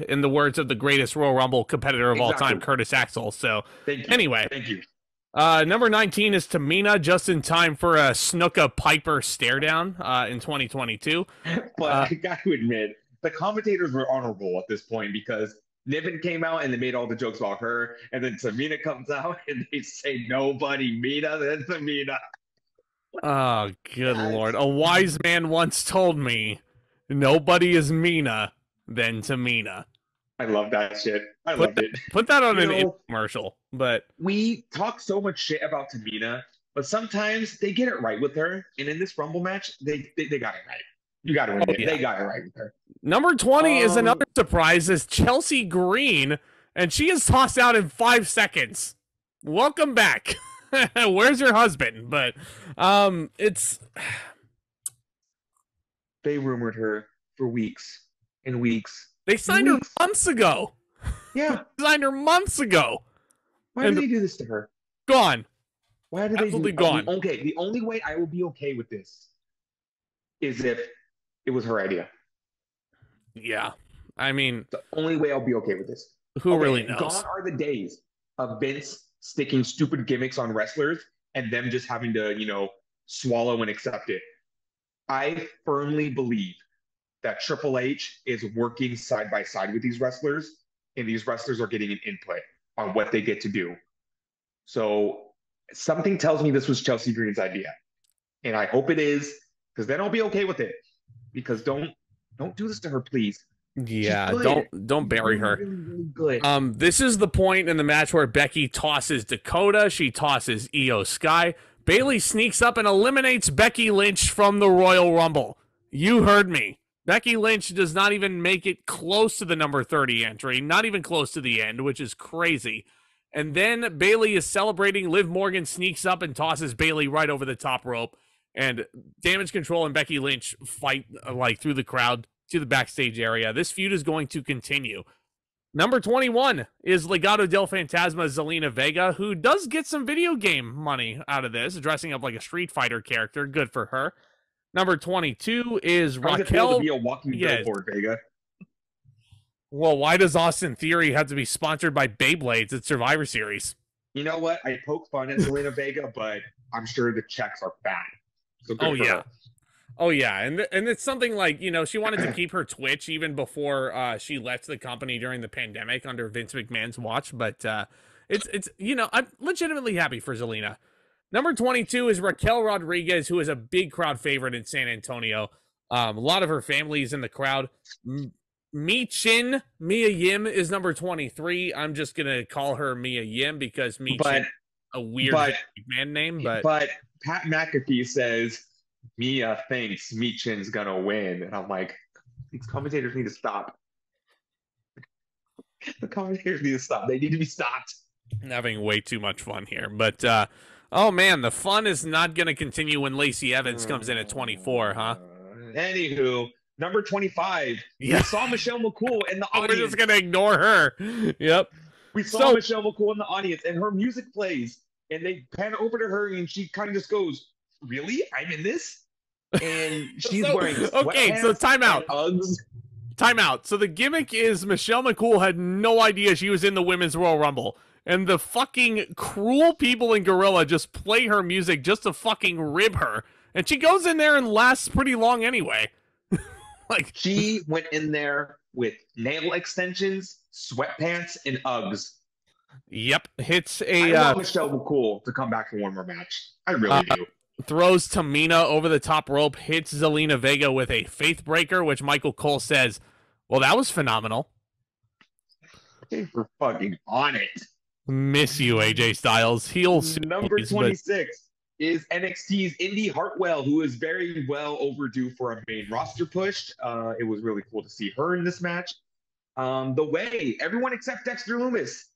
in the words of the greatest Royal Rumble competitor of all time, Exactly. Curtis Axel. So, Thank you. anyway. Thank you. Number 19 is Tamina, just in time for a Snuka Piper stare down in 2022. But I got to admit, the commentators were honorable at this point because Niven came out and they made all the jokes about her, and then Tamina comes out and they say nobody meaner than Tamina. Oh, good Yes. Lord. A wise man once told me, nobody is meaner than Tamina. I love that shit. I Put loved that, it. put that on You an know, infomercial, but we talk so much shit about Tamina, but sometimes they get it right with her. And in this Rumble match, they got it right. You got to oh admit, yeah. they got it right with her. Number 20 is Um, another surprise, is Chelsea Green, and she is tossed out in 5 seconds. Welcome back. Where's your husband? But it's they rumored her for weeks and weeks they and signed her weeks. months ago. Yeah. Signed her months ago. Why And do they do this to her? gone. Why do they do Absolutely gone. Okay, the only way I will be okay with this is if it was her idea. Yeah. I mean, The only way I'll be okay with this. who Okay, really knows? gone are the days of Vince sticking stupid gimmicks on wrestlers and them just having to, swallow and accept it. I firmly believe that Triple H is working side by side with these wrestlers, and these wrestlers are getting an input on what they get to do. So something tells me this was Chelsea Green's idea, and I hope it is, because then I'll be okay with it. Because don't do this to her, please. Yeah, don't bury her. Really, really good. This is the point in the match where Becky tosses Dakota, she tosses Io Sky. Bayley sneaks up and eliminates Becky Lynch from the Royal Rumble. You heard me. Becky Lynch does not even make it close to the number 30 entry, not even close to the end, which is crazy. And then Bayley is celebrating. Liv Morgan sneaks up and tosses Bayley right over the top rope. And Damage Control and Becky Lynch fight like through the crowd to the backstage area. This feud is going to continue. Number 21 is Legado del Fantasma Zelina Vega, who does get some video game money out of this, dressing up like a Street Fighter character. Good for her. Number 22 is Raquel. How does it feel to be a walking billboard, Vega? Well, why does Austin Theory have to be sponsored by Beyblades at Survivor Series? You know what? I poke fun at Zelina Vega, but I'm sure the checks are fat. So good for her. Oh, yeah. And it's something like, you know, she wanted to keep her Twitch even before she left the company during the pandemic under Vince McMahon's watch. But it's you know, I'm legitimately happy for Zelina. Number 22 is Raquel Rodriguez, who is a big crowd favorite in San Antonio. A lot of her family is in the crowd. Mia Yim is number 23. I'm just going to call her Mia Yim because Chin, a weird man name. But Pat McAfee says Mia thinks Michin's going to win. And I'm like, these commentators need to stop. The commentators need to stop. They need to be stopped. I'm having way too much fun here. But, oh, man, the fun is not going to continue when Lacey Evans comes in at 24, huh? Anywho, number 25, we saw Michelle McCool in the audience. We're just going to ignore her. Yep. We saw Michelle McCool in the audience, and her music plays, and they pan over to her, and she kind of just goes, really? I'm in this? And she's wearing okay, so time out. Time out. So the gimmick is Michelle McCool had no idea she was in the Women's Royal Rumble. And the fucking cruel people in Gorilla just play her music just to fucking rib her. And she goes in there and lasts pretty long anyway. Like she went in there with nail extensions, sweatpants, and Uggs. Yep. Hits I want Michelle McCool to come back for one more match. I really do. Throws Tamina over the top rope, hits Zelina Vega with a faith breaker, which Michael Cole says, well, that was phenomenal. They were fucking on it. Miss you, AJ Styles. Heel number 26 is NXT's Indy Hartwell, who is very well overdue for a main roster push. It was really cool to see her in this match. The way, everyone except Dexter Lumis,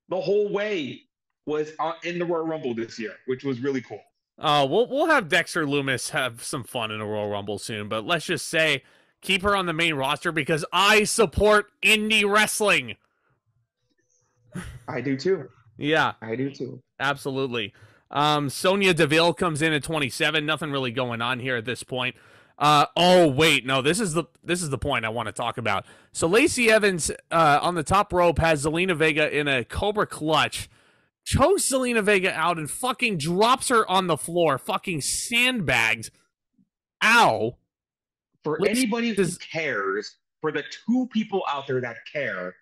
the whole way was in the Royal Rumble this year, which was really cool. We'll have Dexter Lumis have some fun in a Royal Rumble soon, but let's just say keep her on the main roster because I support indie wrestling. I do too. Yeah. I do too. Absolutely. Sonya Deville comes in at 27. Nothing really going on here at this point. Oh wait, no, this is the point I want to talk about. So Lacey Evans on the top rope has Zelina Vega in a Cobra clutch. Chokes Zelina Vega out and fucking drops her on the floor. Fucking sandbagged. Ow. For anybody who cares, for the two people out there that care,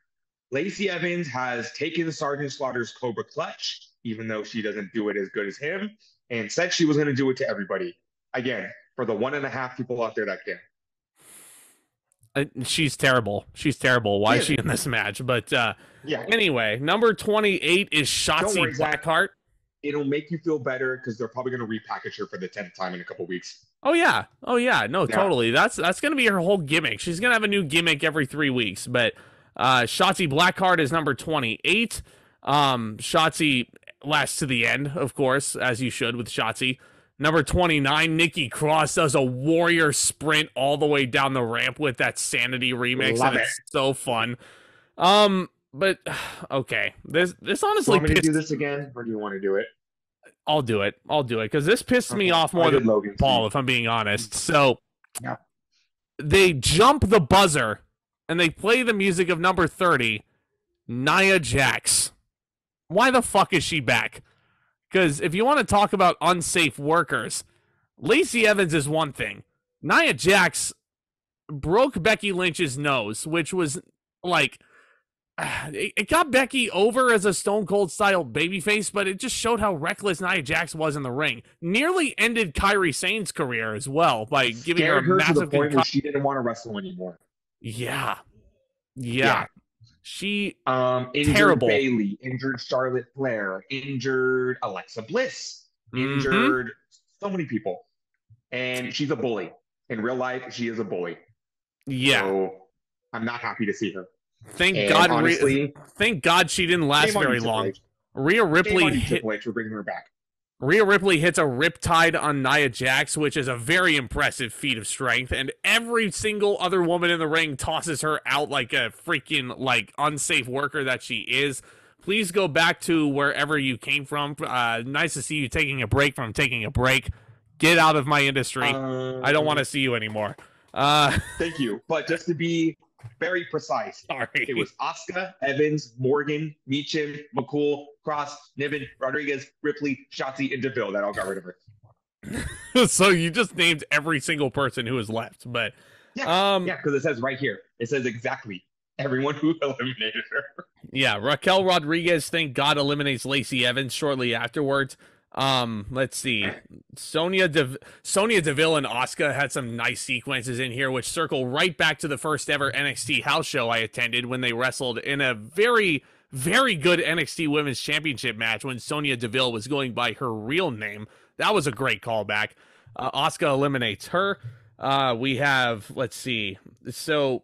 Lacey Evans has taken Sergeant Slaughter's Cobra Clutch, even though she doesn't do it as good as him, and said she was going to do it to everybody. Again, for the 1.5 people out there that care. She's terrible. She's terrible. Why is she in this match? But anyway, number 28 is Shotzi Blackheart. It'll make you feel better because they're probably going to repackage her for the 10th time in a couple weeks. Oh yeah. No, totally. That's going to be her whole gimmick. She's going to have a new gimmick every 3 weeks. But Shotzi Blackheart is number 28. Shotzi lasts to the end, of course, as you should with Shotzi. Number 29, Nikki Cross does a warrior sprint all the way down the ramp with that Sanity remix. Love and it. It's so fun. But okay, this honestly. Do you want me to do this again, or do you want to do it? I'll do it because this pissed me off more than Logan Paul, if I'm being honest. So yeah, they jump the buzzer and they play the music of number 30, Nia Jax. Why the fuck is she back? Because if you want to talk about unsafe workers, Lacey Evans is one thing. Nia Jax broke Becky Lynch's nose, which was like, it got Becky over as a Stone Cold style babyface, but it just showed how reckless Nia Jax was in the ring. Nearly ended Kairi Sane's career as well by giving her a massive to the point where she didn't want to wrestle anymore. Yeah. She injured terrible. Bayley, injured Charlotte Flair, injured Alexa Bliss, injured so many people, and she's a bully. In real life, she is a bully. Yeah, so I'm not happy to see her. Thank God she didn't last very long. Rhea Ripley on you, hit. Triple H, for bringing her back. Rhea Ripley hits a riptide on Nia Jax, which is a very impressive feat of strength, and every single other woman in the ring tosses her out like a freaking, like, unsafe worker that she is. Please go back to wherever you came from. Nice to see you taking a break from taking a break. Get out of my industry. I don't want to see you anymore. Thank you. But just to be very precise, Sorry. It was Asuka, Evans, Morgan, Meacham, McCool, Cross, Niven, Rodriguez, Ripley, Shotzi, and DeVille that all got rid of her. So you just named every single person who is left, but yeah, because it says right here. It says exactly everyone who eliminated her. Yeah, Raquel Rodriguez, thank God, eliminates Lacey Evans shortly afterwards. Let's see. Sonya Deville and Asuka had some nice sequences in here, which circle right back to the first ever NXT house show I attended when they wrestled in a very, very good NXT Women's Championship match when Sonya Deville was going by her real name. That was a great callback. Asuka eliminates her. We have, let's see. So,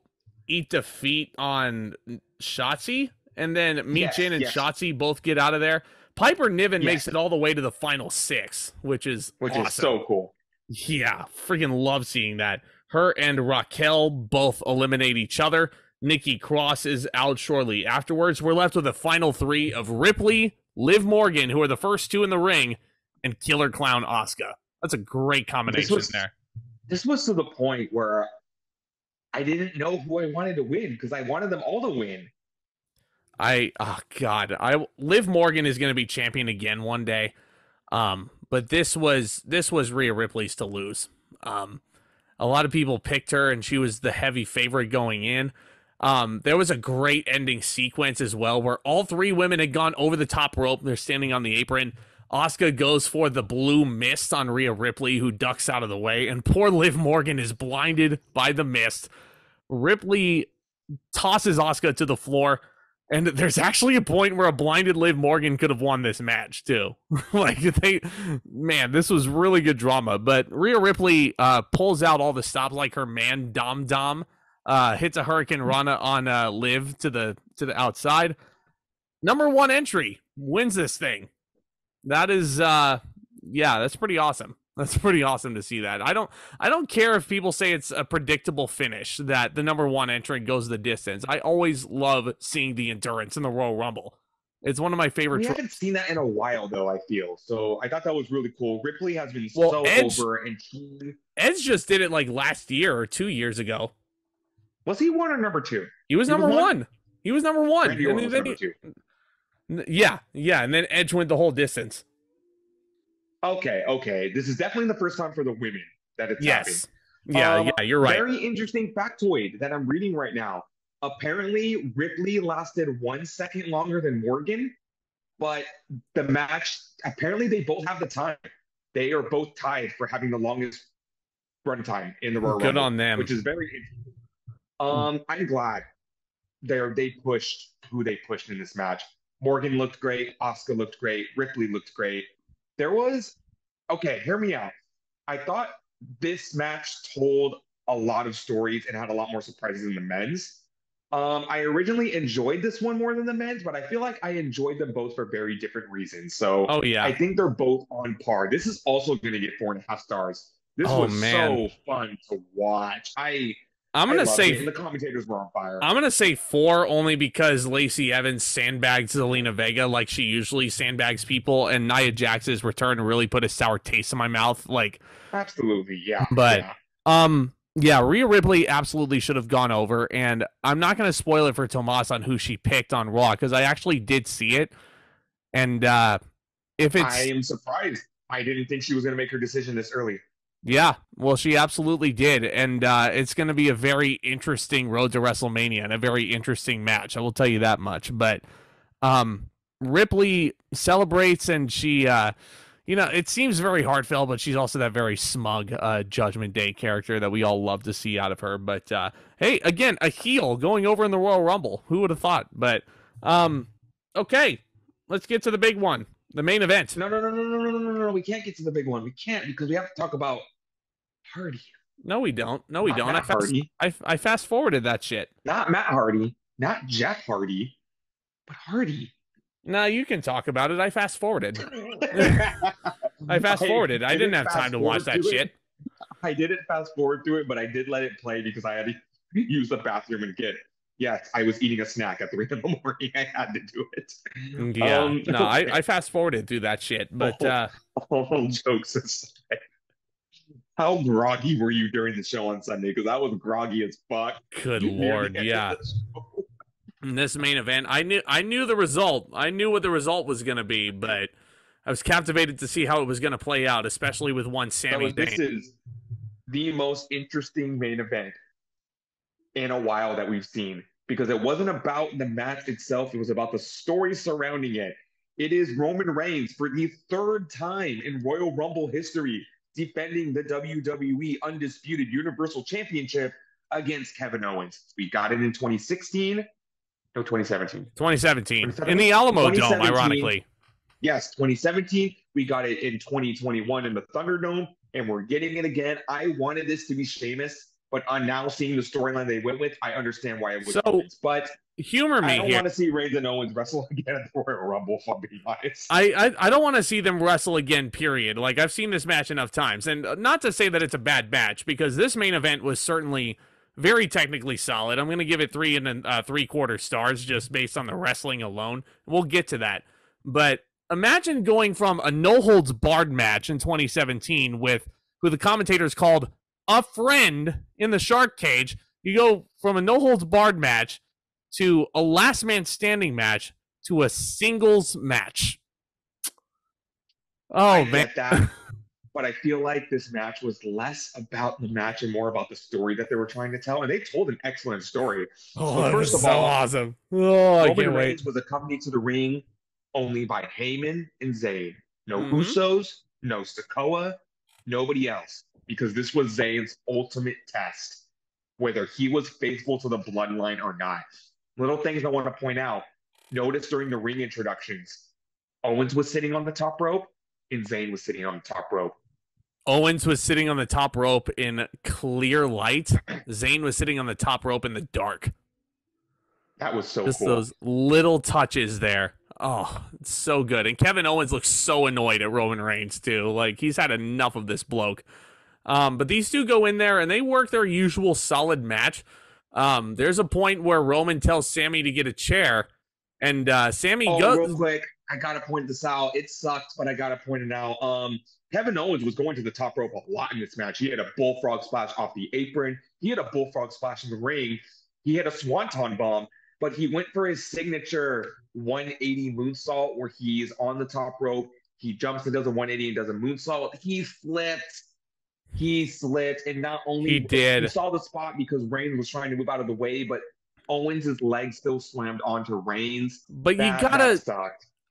eat defeat on Shotzi, and then Michin and Shotzi both get out of there. Piper Niven makes it all the way to the final 6, which is awesome. Is so cool. Yeah, freaking love seeing that. Her and Raquel both eliminate each other. Nikki Cross is out shortly afterwards. We're left with a final 3 of Ripley, Liv Morgan, who are the first 2 in the ring, and Killer Clown Asuka. That's a great combination there. This was to the point where I didn't know who I wanted to win because I wanted them all to win. Liv Morgan is going to be champion again one day. But this was Rhea Ripley's to lose. A lot of people picked her and she was the heavy favorite going in. There was a great ending sequence as well where all 3 women had gone over the top rope. They're standing on the apron. Asuka goes for the blue mist on Rhea Ripley, who ducks out of the way, and poor Liv Morgan is blinded by the mist. Ripley tosses Asuka to the floor. And there's actually a point where a blinded Liv Morgan could have won this match, too. This was really good drama. But Rhea Ripley pulls out all the stops like her man, Dom. Hits a Hurricane Rana on Liv to the outside. Number 1 entry. Wins this thing. That is, that's pretty awesome. That's pretty awesome to see that. I don't care if people say it's a predictable finish that the number 1 entrant goes the distance. I always love seeing the endurance in the Royal Rumble. It's one of my favorite. We haven't seen that in a while, though, I feel. So I thought that was really cool. Ripley has been over, and Edge just did it like last year or 2 years ago. Was he 1 or number 2? He was number 1. He was number 1. And was number 2. Yeah, and then Edge went the whole distance. Okay. This is definitely the first time for the women that it's happened. Yeah, you're right. Very interesting factoid that I'm reading right now. Apparently, Ripley lasted 1 second longer than Morgan, but the match, apparently they both have the time. They are both tied for having the longest run time in the Royal Rumble. Good on them. Which is very interesting. I'm glad they pushed who they pushed in this match. Morgan looked great. Asuka looked great. Ripley looked great. Hear me out. I thought this match told a lot of stories and had a lot more surprises than the men's. I originally enjoyed this one more than the men's, but I feel like I enjoyed them both for very different reasons. So I think they're both on par. This is also going to get 4.5 stars. This was so fun to watch. I'm going to say the commentators were on fire. I'm going to say 4 only because Lacey Evans sandbagged Zelina Vega like she usually sandbags people, and Nia Jax's return really put a sour taste in my mouth. Absolutely, yeah. But Rhea Ripley absolutely should have gone over, and I'm not going to spoil it for Tomas on who she picked on Raw because I actually did see it. And I am surprised. I didn't think she was going to make her decision this early. Yeah, well, she absolutely did, and it's going to be a very interesting road to WrestleMania and a very interesting match. I will tell you that much. But Ripley celebrates, and she, it seems very heartfelt, but she's also that very smug Judgment Day character that we all love to see out of her. But hey, again, a heel going over in the Royal Rumble. Who would have thought? But okay, let's get to the big one. The main event. No. We can't get to the big one. We can't because we have to talk about Hardy. No, we don't. I fast forwarded that shit. Not Matt Hardy. Not Jeff Hardy. But Hardy. No, you can talk about it. I fast forwarded. I I fast forwarded. I didn't have time to watch that shit. I didn't fast forward through it, but I did let it play because I had to use the bathroom and get. Yes, I was eating a snack at 3 in the morning. I had to do it. Yeah. No, okay. I fast forwarded through that shit. But all jokes aside, how groggy were you during the show on Sunday? Because I was groggy as fuck. Good Lord, yeah. In this main event, I knew the result. I knew what the result was going to be, but I was captivated to see how it was going to play out, especially with one Sami Zayn. This is the most interesting main event in a while that we've seen, because it wasn't about the match itself. It was about the story surrounding it. It is Roman Reigns for the 3rd time in Royal Rumble history defending the WWE Undisputed Universal Championship against Kevin Owens. We got it in 2016. No, 2017. 2017. In the Alamo Dome, ironically. Yes, 2017. We got it in 2021 in the Thunderdome, and we're getting it again. I wanted this to be Sheamus, but on now seeing the storyline they went with, I understand why it was Owens. But humor me I don't want to see Reigns and Owens wrestle again at the Royal Rumble, if I'm being honest. I don't want to see them wrestle again, period. Like, I've seen this match enough times. And not to say that it's a bad match, because this main event was certainly very technically solid. I'm going to give it 3 3/4 stars just based on the wrestling alone. We'll get to that. But imagine going from a no-holds-barred match in 2017 with who the commentators called a friend in the shark cage. You go from a no-holds-barred match to a last-man-standing match to a singles match. Oh, man. That. But I feel like this match was less about the match and more about the story that they were trying to tell. And they told an excellent story. Oh, first of all, awesome. Oh, Roman Reigns was accompanied to the ring only by Heyman and Zayn. No Usos, no Sikoa, nobody else. Because this was Zayn's ultimate test, whether he was faithful to the bloodline or not. Little things I want to point out. Notice during the ring introductions, Owens was sitting on the top rope and Zayn was sitting on the top rope. Owens was sitting on the top rope in clear light. Zayn was sitting on the top rope in the dark. That was so just cool. Those little touches there. Oh, it's so good. And Kevin Owens looks so annoyed at Roman Reigns, too. Like, he's had enough of this bloke. But these two go in there, and they work their usual solid match. There's a point where Roman tells Sami to get a chair, and Sami goes... real quick, I got to point this out. It sucked, but I got to point it out. Kevin Owens was going to the top rope a lot in this match. He had a bullfrog splash off the apron. He had a bullfrog splash in the ring. He had a swanton bomb, but he went for his signature 180 moonsault where he's on the top rope. He jumps and does a 180 and does a moonsault. He slipped, and not only he did. You saw the spot because Reigns was trying to move out of the way, but Owens' leg still slammed onto Reigns. But you gotta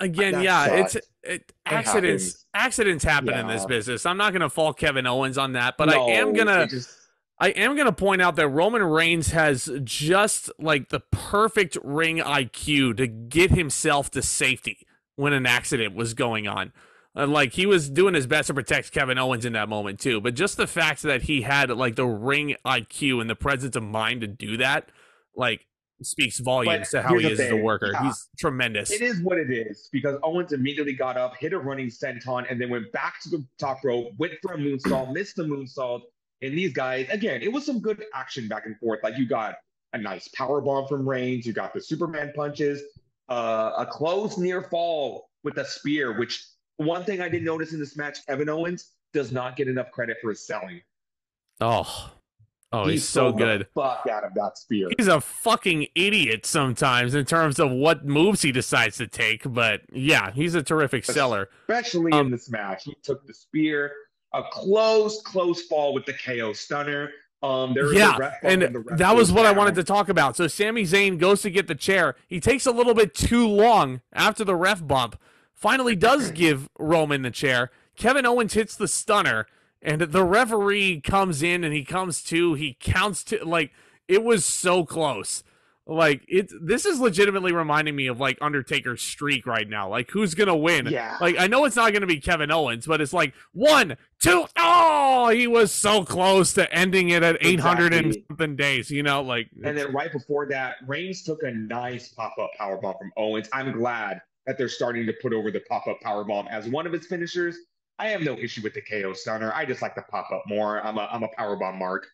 again, accidents happen in this business. I'm not gonna fault Kevin Owens on that, but I am gonna point out that Roman Reigns has just like the perfect ring IQ to get himself to safety when an accident was going on. And like he was doing his best to protect Kevin Owens in that moment too. But just the fact that he had like the ring IQ and the presence of mind to do that, like speaks volumes to how he is as a worker. Yeah. He's tremendous. It is what it is because Owens immediately got up, hit a running senton, and then went back to the top rope, went for a moonsault, missed the moonsault. And these guys, again, it was some good action back and forth. Like you got a nice power bomb from Reigns, you got the Superman punches, a close near fall with a spear, which one thing I did notice in this match, Kevin Owens does not get enough credit for his selling. Oh, he's so good. Fuck out of that spear. He's a fucking idiot sometimes in terms of what moves he decides to take, but yeah, he's a terrific seller. Especially in this match, he took the spear, a close fall with the KO stunner. That was what I wanted to talk about. So Sami Zayn goes to get the chair. He takes a little bit too long after the ref bump. Finally does give Roman the chair. Kevin Owens hits the stunner, and the referee comes in and he comes to. He counts to. Like, it was so close. Like, this is legitimately reminding me of, like, Undertaker's streak right now. Like, who's going to win? Yeah. Like, I know it's not going to be Kevin Owens, but it's like, 1, 2, oh, he was so close to ending it at 800 and something days, you know? Like, and then right before that, Reigns took a nice pop-up powerbomb from Owens. I'm glad that they're starting to put over the pop-up powerbomb as one of its finishers. I have no issue with the KO stunner. I just like the pop-up more. I'm a powerbomb mark.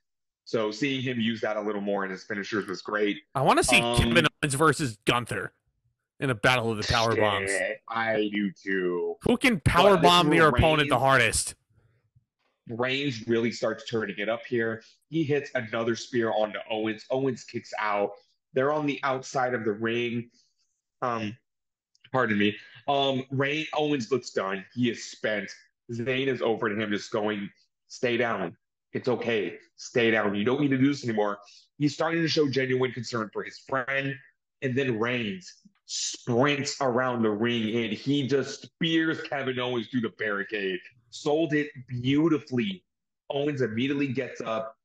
So seeing him use that a little more in his finishers was great. I want to see Kevin Owens versus Gunther in a battle of the power bombs. I do too. Who can power bomb their opponent the hardest? Reigns really starts turning it up here. He hits another spear onto Owens. Owens kicks out. They're on the outside of the ring. Pardon me. Owens looks done. He is spent. Zayn is over to him, just going, stay down. It's okay. Stay down. You don't need to do this anymore. He's starting to show genuine concern for his friend. And then Reigns sprints around the ring and he just spears Kevin Owens through the barricade. Sold it beautifully. Owens immediately gets up.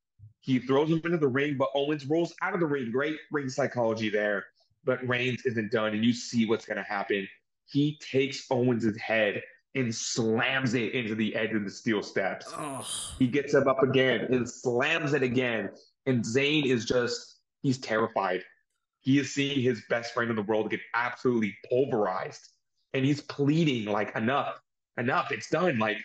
He throws him into the ring, but Owens rolls out of the ring. Great ring psychology there. But Reigns isn't done, and you see what's going to happen. He takes Owens' head and slams it into the edge of the steel steps. Oh. He gets him up again and slams it again. And Zayn is just, he's terrified. He is seeing his best friend in the world get absolutely pulverized. And he's pleading, like, enough, it's done. Like,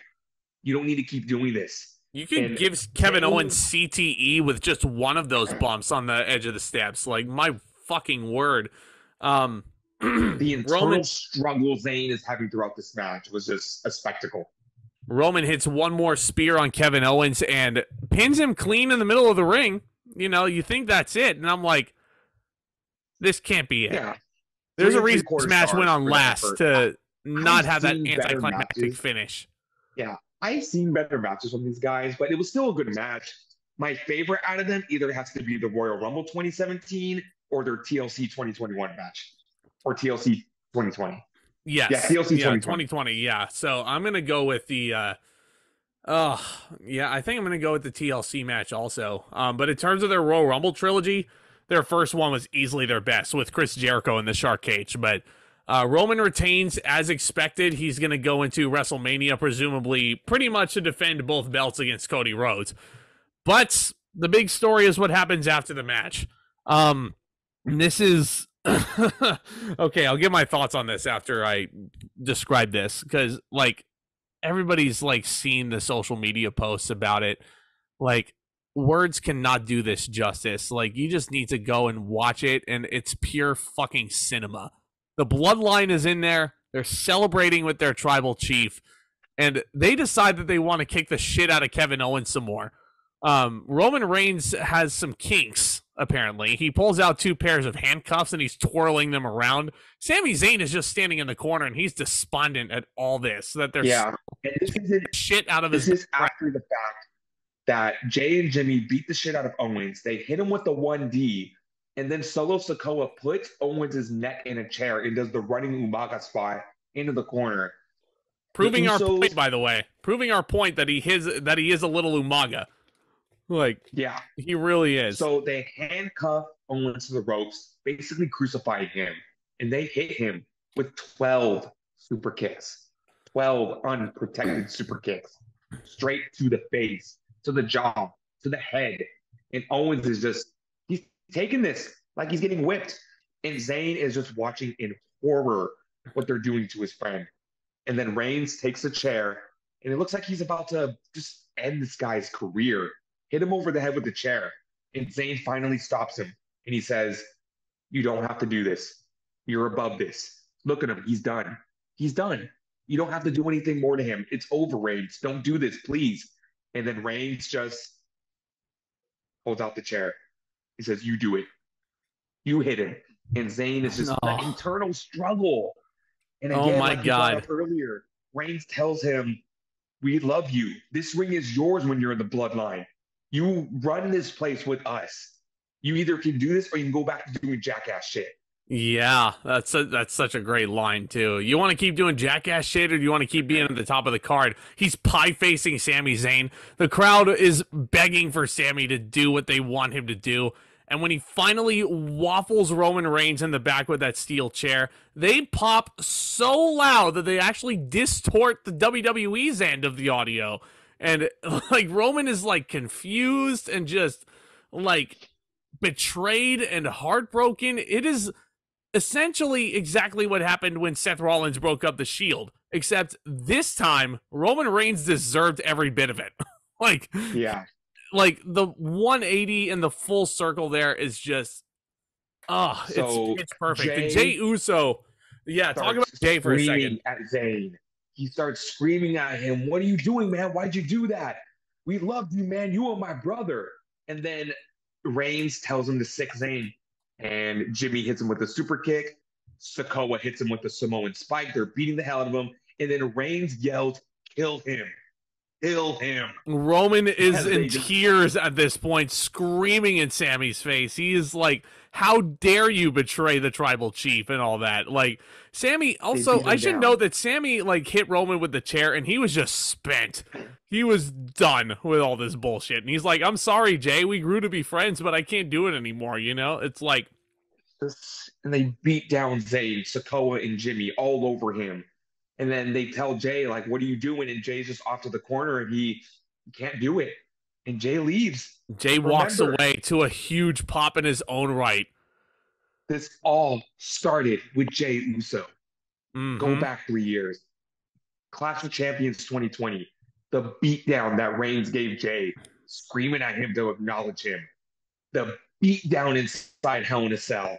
you don't need to keep doing this. You can give Kevin Owens CTE with just one of those bumps on the edge of the steps. Like, my fucking word. The internal struggle Zayn is having throughout this match was just a spectacle. Roman hits one more spear on Kevin Owens and pins him clean in the middle of the ring. You know, you think that's it. And I'm like, this can't be it. Yeah. There's a reason this match went on last to not have that anticlimactic finish. Yeah. I've seen better matches from these guys, but it was still a good match. My favorite out of them either has to be the Royal Rumble 2017 or their TLC 2021 match. Or TLC 2020. Yes. Yeah, TLC 2020, yeah. So I'm going to go with the I think I'm going to go with the TLC match also. But in terms of their Royal Rumble trilogy, their first one was easily their best with Chris Jericho in the shark cage, but Roman retains as expected. He's going to go into WrestleMania, presumably pretty much to defend both belts against Cody Rhodes. But the big story is what happens after the match. This is... okay, I'll give my thoughts on this after I describe this, because, like, everybody's, like, seen the social media posts about it. Like, words cannot do this justice. Like, you just need to go and watch it, and it's pure fucking cinema. The bloodline is in there. They're celebrating with their tribal chief, and they decide that they want to kick the shit out of Kevin Owens some more. Roman Reigns has some kinks, apparently. He pulls out 2 pairs of handcuffs and he's twirling them around. Sami Zayn is just standing in the corner and he's despondent at all this. That they're shit out of his... This is after the fact that Jay and Jimmy beat the shit out of Owens. They hit him with the 1D, and then Solo Sikoa puts Owens' neck in a chair and does the running Umaga spot into the corner. Proving our point, by the way. Proving our point that he is a little Umaga. Like, yeah, he really is. So they handcuff Owens to the ropes, basically crucifying him, and they hit him with 12 super kicks, 12 unprotected super kicks, straight to the face, to the jaw, to the head. And Owens is just, he's taking this like he's getting whipped. And Zayn is just watching in horror what they're doing to his friend. And then Reigns takes a chair, and it looks like he's about to just end this guy's career. Hit him over the head with the chair. And Zayn finally stops him. And he says, you don't have to do this. You're above this. Look at him. He's done. He's done. You don't have to do anything more to him. It's over, Reigns. Don't do this, please. And then Reigns just holds out the chair. He says, you do it. You hit him. And Zayn is just the internal struggle. And again, my God. Earlier, Reigns tells him, we love you. This ring is yours when you're in the bloodline. You run this place with us. You either can do this or you can go back to doing jackass shit. Yeah, that's such a great line, too. You want to keep doing jackass shit, or do you want to keep being at the top of the card? He's pie-facing Sami Zayn. The crowd is begging for Sami to do what they want him to do. And when he finally waffles Roman Reigns in the back with that steel chair, they pop so loud that they actually distort the WWE's end of the audio. And, like, Roman is, like, confused and just, like, betrayed and heartbroken. It is essentially exactly what happened when Seth Rollins broke up the Shield, except this time Roman Reigns deserved every bit of it. like, Yeah. like the 180 and the full circle there is just, it's So pitch perfect. And Jey Jay Uso, yeah, talk about starts Jay for a second. screaming at Zayn. He starts screaming at him, "What are you doing, man? Why'd you do that? We loved you, man. You were my brother." And then Reigns tells him to sick Zayn. And Jimmy hits him with a super kick. Sikoa hits him with the Samoan spike. They're beating the hell out of him. And then Reigns yelled, "Kill him. Kill him." Roman is in tears at this point, screaming in Sammy's face. He is like, how dare you betray the tribal chief and all that. Like, Sammy, also, I should note that Sammy, like, hit Roman with the chair, and he was just spent. He was done with all this bullshit. And he's like, I'm sorry, Jay, we grew to be friends, but I can't do it anymore, you know? It's like... And they beat down Zayn, Sikoa, and Jimmy all over him. And then they tell Jay, like, what are you doing? And Jay's just off to the corner, and he can't do it. And Jay leaves. Jay walks away to a huge pop in his own right. This all started with Jey Uso. Go back 3 years. Clash of Champions 2020. The beatdown that Reigns gave Jay, screaming at him to acknowledge him. The beatdown inside Hell in a Cell.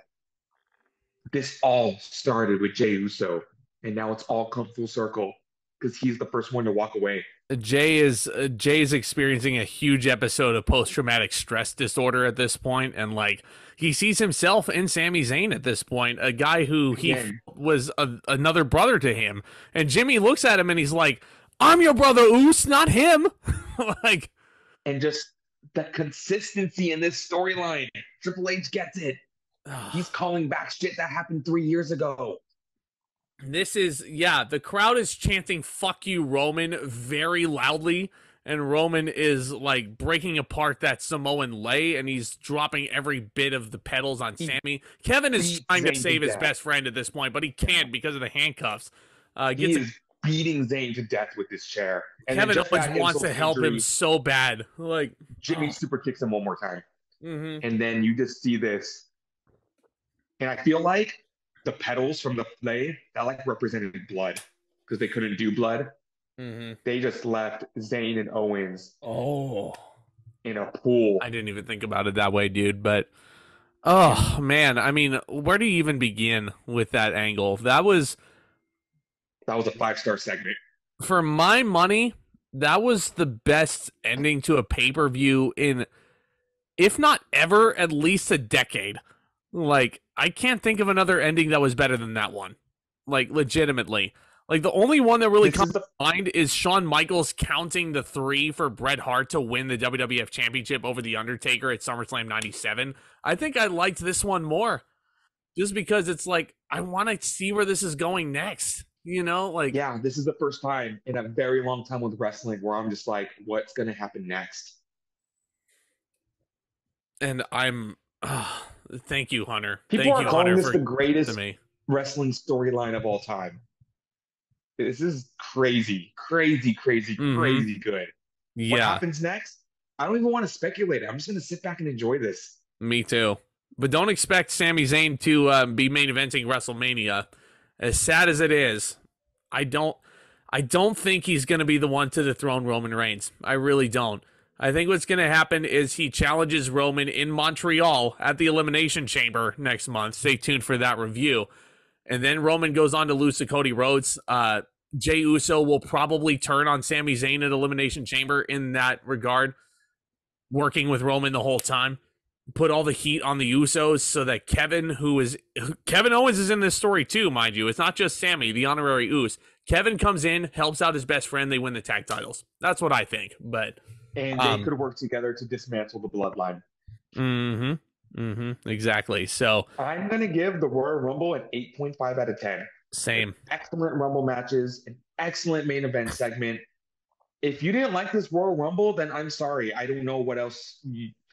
This all started with Jey Uso. And now it's all come full circle because he's the first one to walk away. Jay is experiencing a huge episode of post-traumatic stress disorder at this point, and like he sees himself in Sami Zayn at this point, a guy who he was another brother to him. And Jimmy looks at him and he's like, "I'm your brother, Oos, not him." Like, and just the consistency in this storyline. Triple H gets it. He's calling back shit that happened 3 years ago. This is, yeah, the crowd is chanting "fuck you, Roman" very loudly, and Roman is like breaking apart that Samoan lei, and he's dropping every bit of the pedals on Sammy. Kevin is trying to save his best friend at this point, but he can't because of the handcuffs. He is beating Zayn to death with this chair. And Kevin Owens wants to help him so bad. Like, Jimmy super kicks him one more time. And then you just see this. And I feel like the pedals from the play, that like represented blood because they couldn't do blood. They just left Zayn and Owens in a pool. I didn't even think about it that way, dude. But, oh, man. I mean, where do you even begin with that angle? That was a 5-star segment. For my money, that was the best ending to a pay-per-view in, if not ever, at least a decade. Like, I can't think of another ending that was better than that one. Like, legitimately. Like, the only one that really comes to mind is Shawn Michaels counting the 3 for Bret Hart to win the WWF Championship over The Undertaker at SummerSlam 97. I think I liked this one more. Just because it's like, I want to see where this is going next. You know? Like, yeah, this is the first time in a very long time with wrestling where I'm just like, what's going to happen next? And I'm... thank you, Hunter. People are calling this the greatest wrestling storyline of all time. This is crazy good. Yeah. What happens next? I don't even want to speculate. I'm just going to sit back and enjoy this. Me too. But don't expect Sami Zayn to be main eventing WrestleMania. As sad as it is, I don't think he's going to be the one to dethrone Roman Reigns. I really don't. I think what's going to happen is he challenges Roman in Montreal at the Elimination Chamber next month. Stay tuned for that review. And then Roman goes on to lose to Cody Rhodes. Jey Uso will probably turn on Sami Zayn at Elimination Chamber in that regard, working with Roman the whole time. Put all the heat on the Usos so that Kevin Owens is in this story too, mind you. It's not just Sammy, the honorary Us. Kevin comes in, helps out his best friend, they win the tag titles. That's what I think. But and they could work together to dismantle the bloodline. Exactly. So I'm going to give the Royal Rumble an 8.5 out of 10. Same. Excellent Rumble matches, an excellent main event segment. If you didn't like this Royal Rumble, then I'm sorry. I don't know what else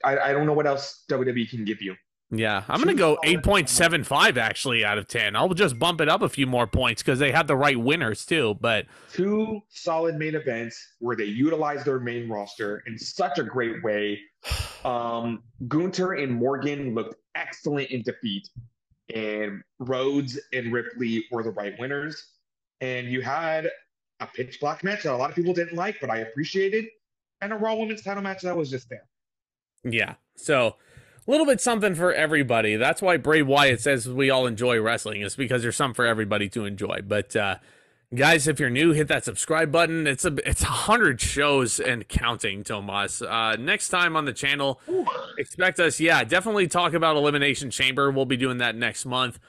I don't know what else WWE can give you. Yeah, I'm going to go 8.75 actually out of 10. I'll just bump it up a few more points because they had the right winners too. But 2 solid main events where they utilized their main roster in such a great way. Gunther and Morgan looked excellent in defeat. and Rhodes and Ripley were the right winners. And you had a pitch black match that a lot of people didn't like, but I appreciated, and a Raw Women's title match that was just there. Yeah. So a little bit something for everybody. That's why Bray Wyatt says we all enjoy wrestling. It's because there's something for everybody to enjoy. But guys, if you're new, hit that subscribe button. It's 100 shows and counting, Tomas. Next time on the channel, expect us, definitely talk about Elimination Chamber. We'll be doing that next month.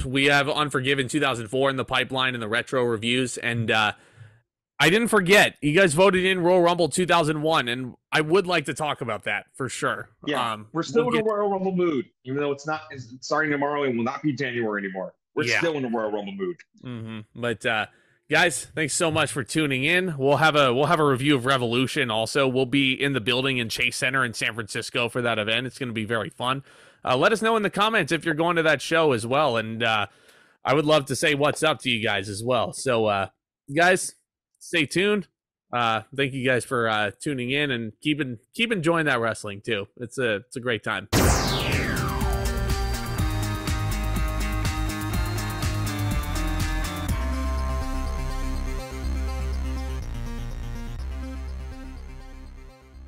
We have Unforgiven 2004 in the pipeline and the retro reviews. And I didn't forget, you guys voted in Royal Rumble 2001, and I would like to talk about that for sure. Yeah, we're still in a Royal Rumble mood, even though it's starting tomorrow and will not be January anymore. We're still in a Royal Rumble mood. But guys, thanks so much for tuning in. We'll have a review of Revolution. Also, we'll be in the building in Chase Center in San Francisco for that event. It's going to be very fun. Let us know in the comments if you're going to that show as well, and I would love to say what's up to you guys as well. So, guys, stay tuned. Thank you guys for tuning in and keep enjoying that wrestling too. It's a great time.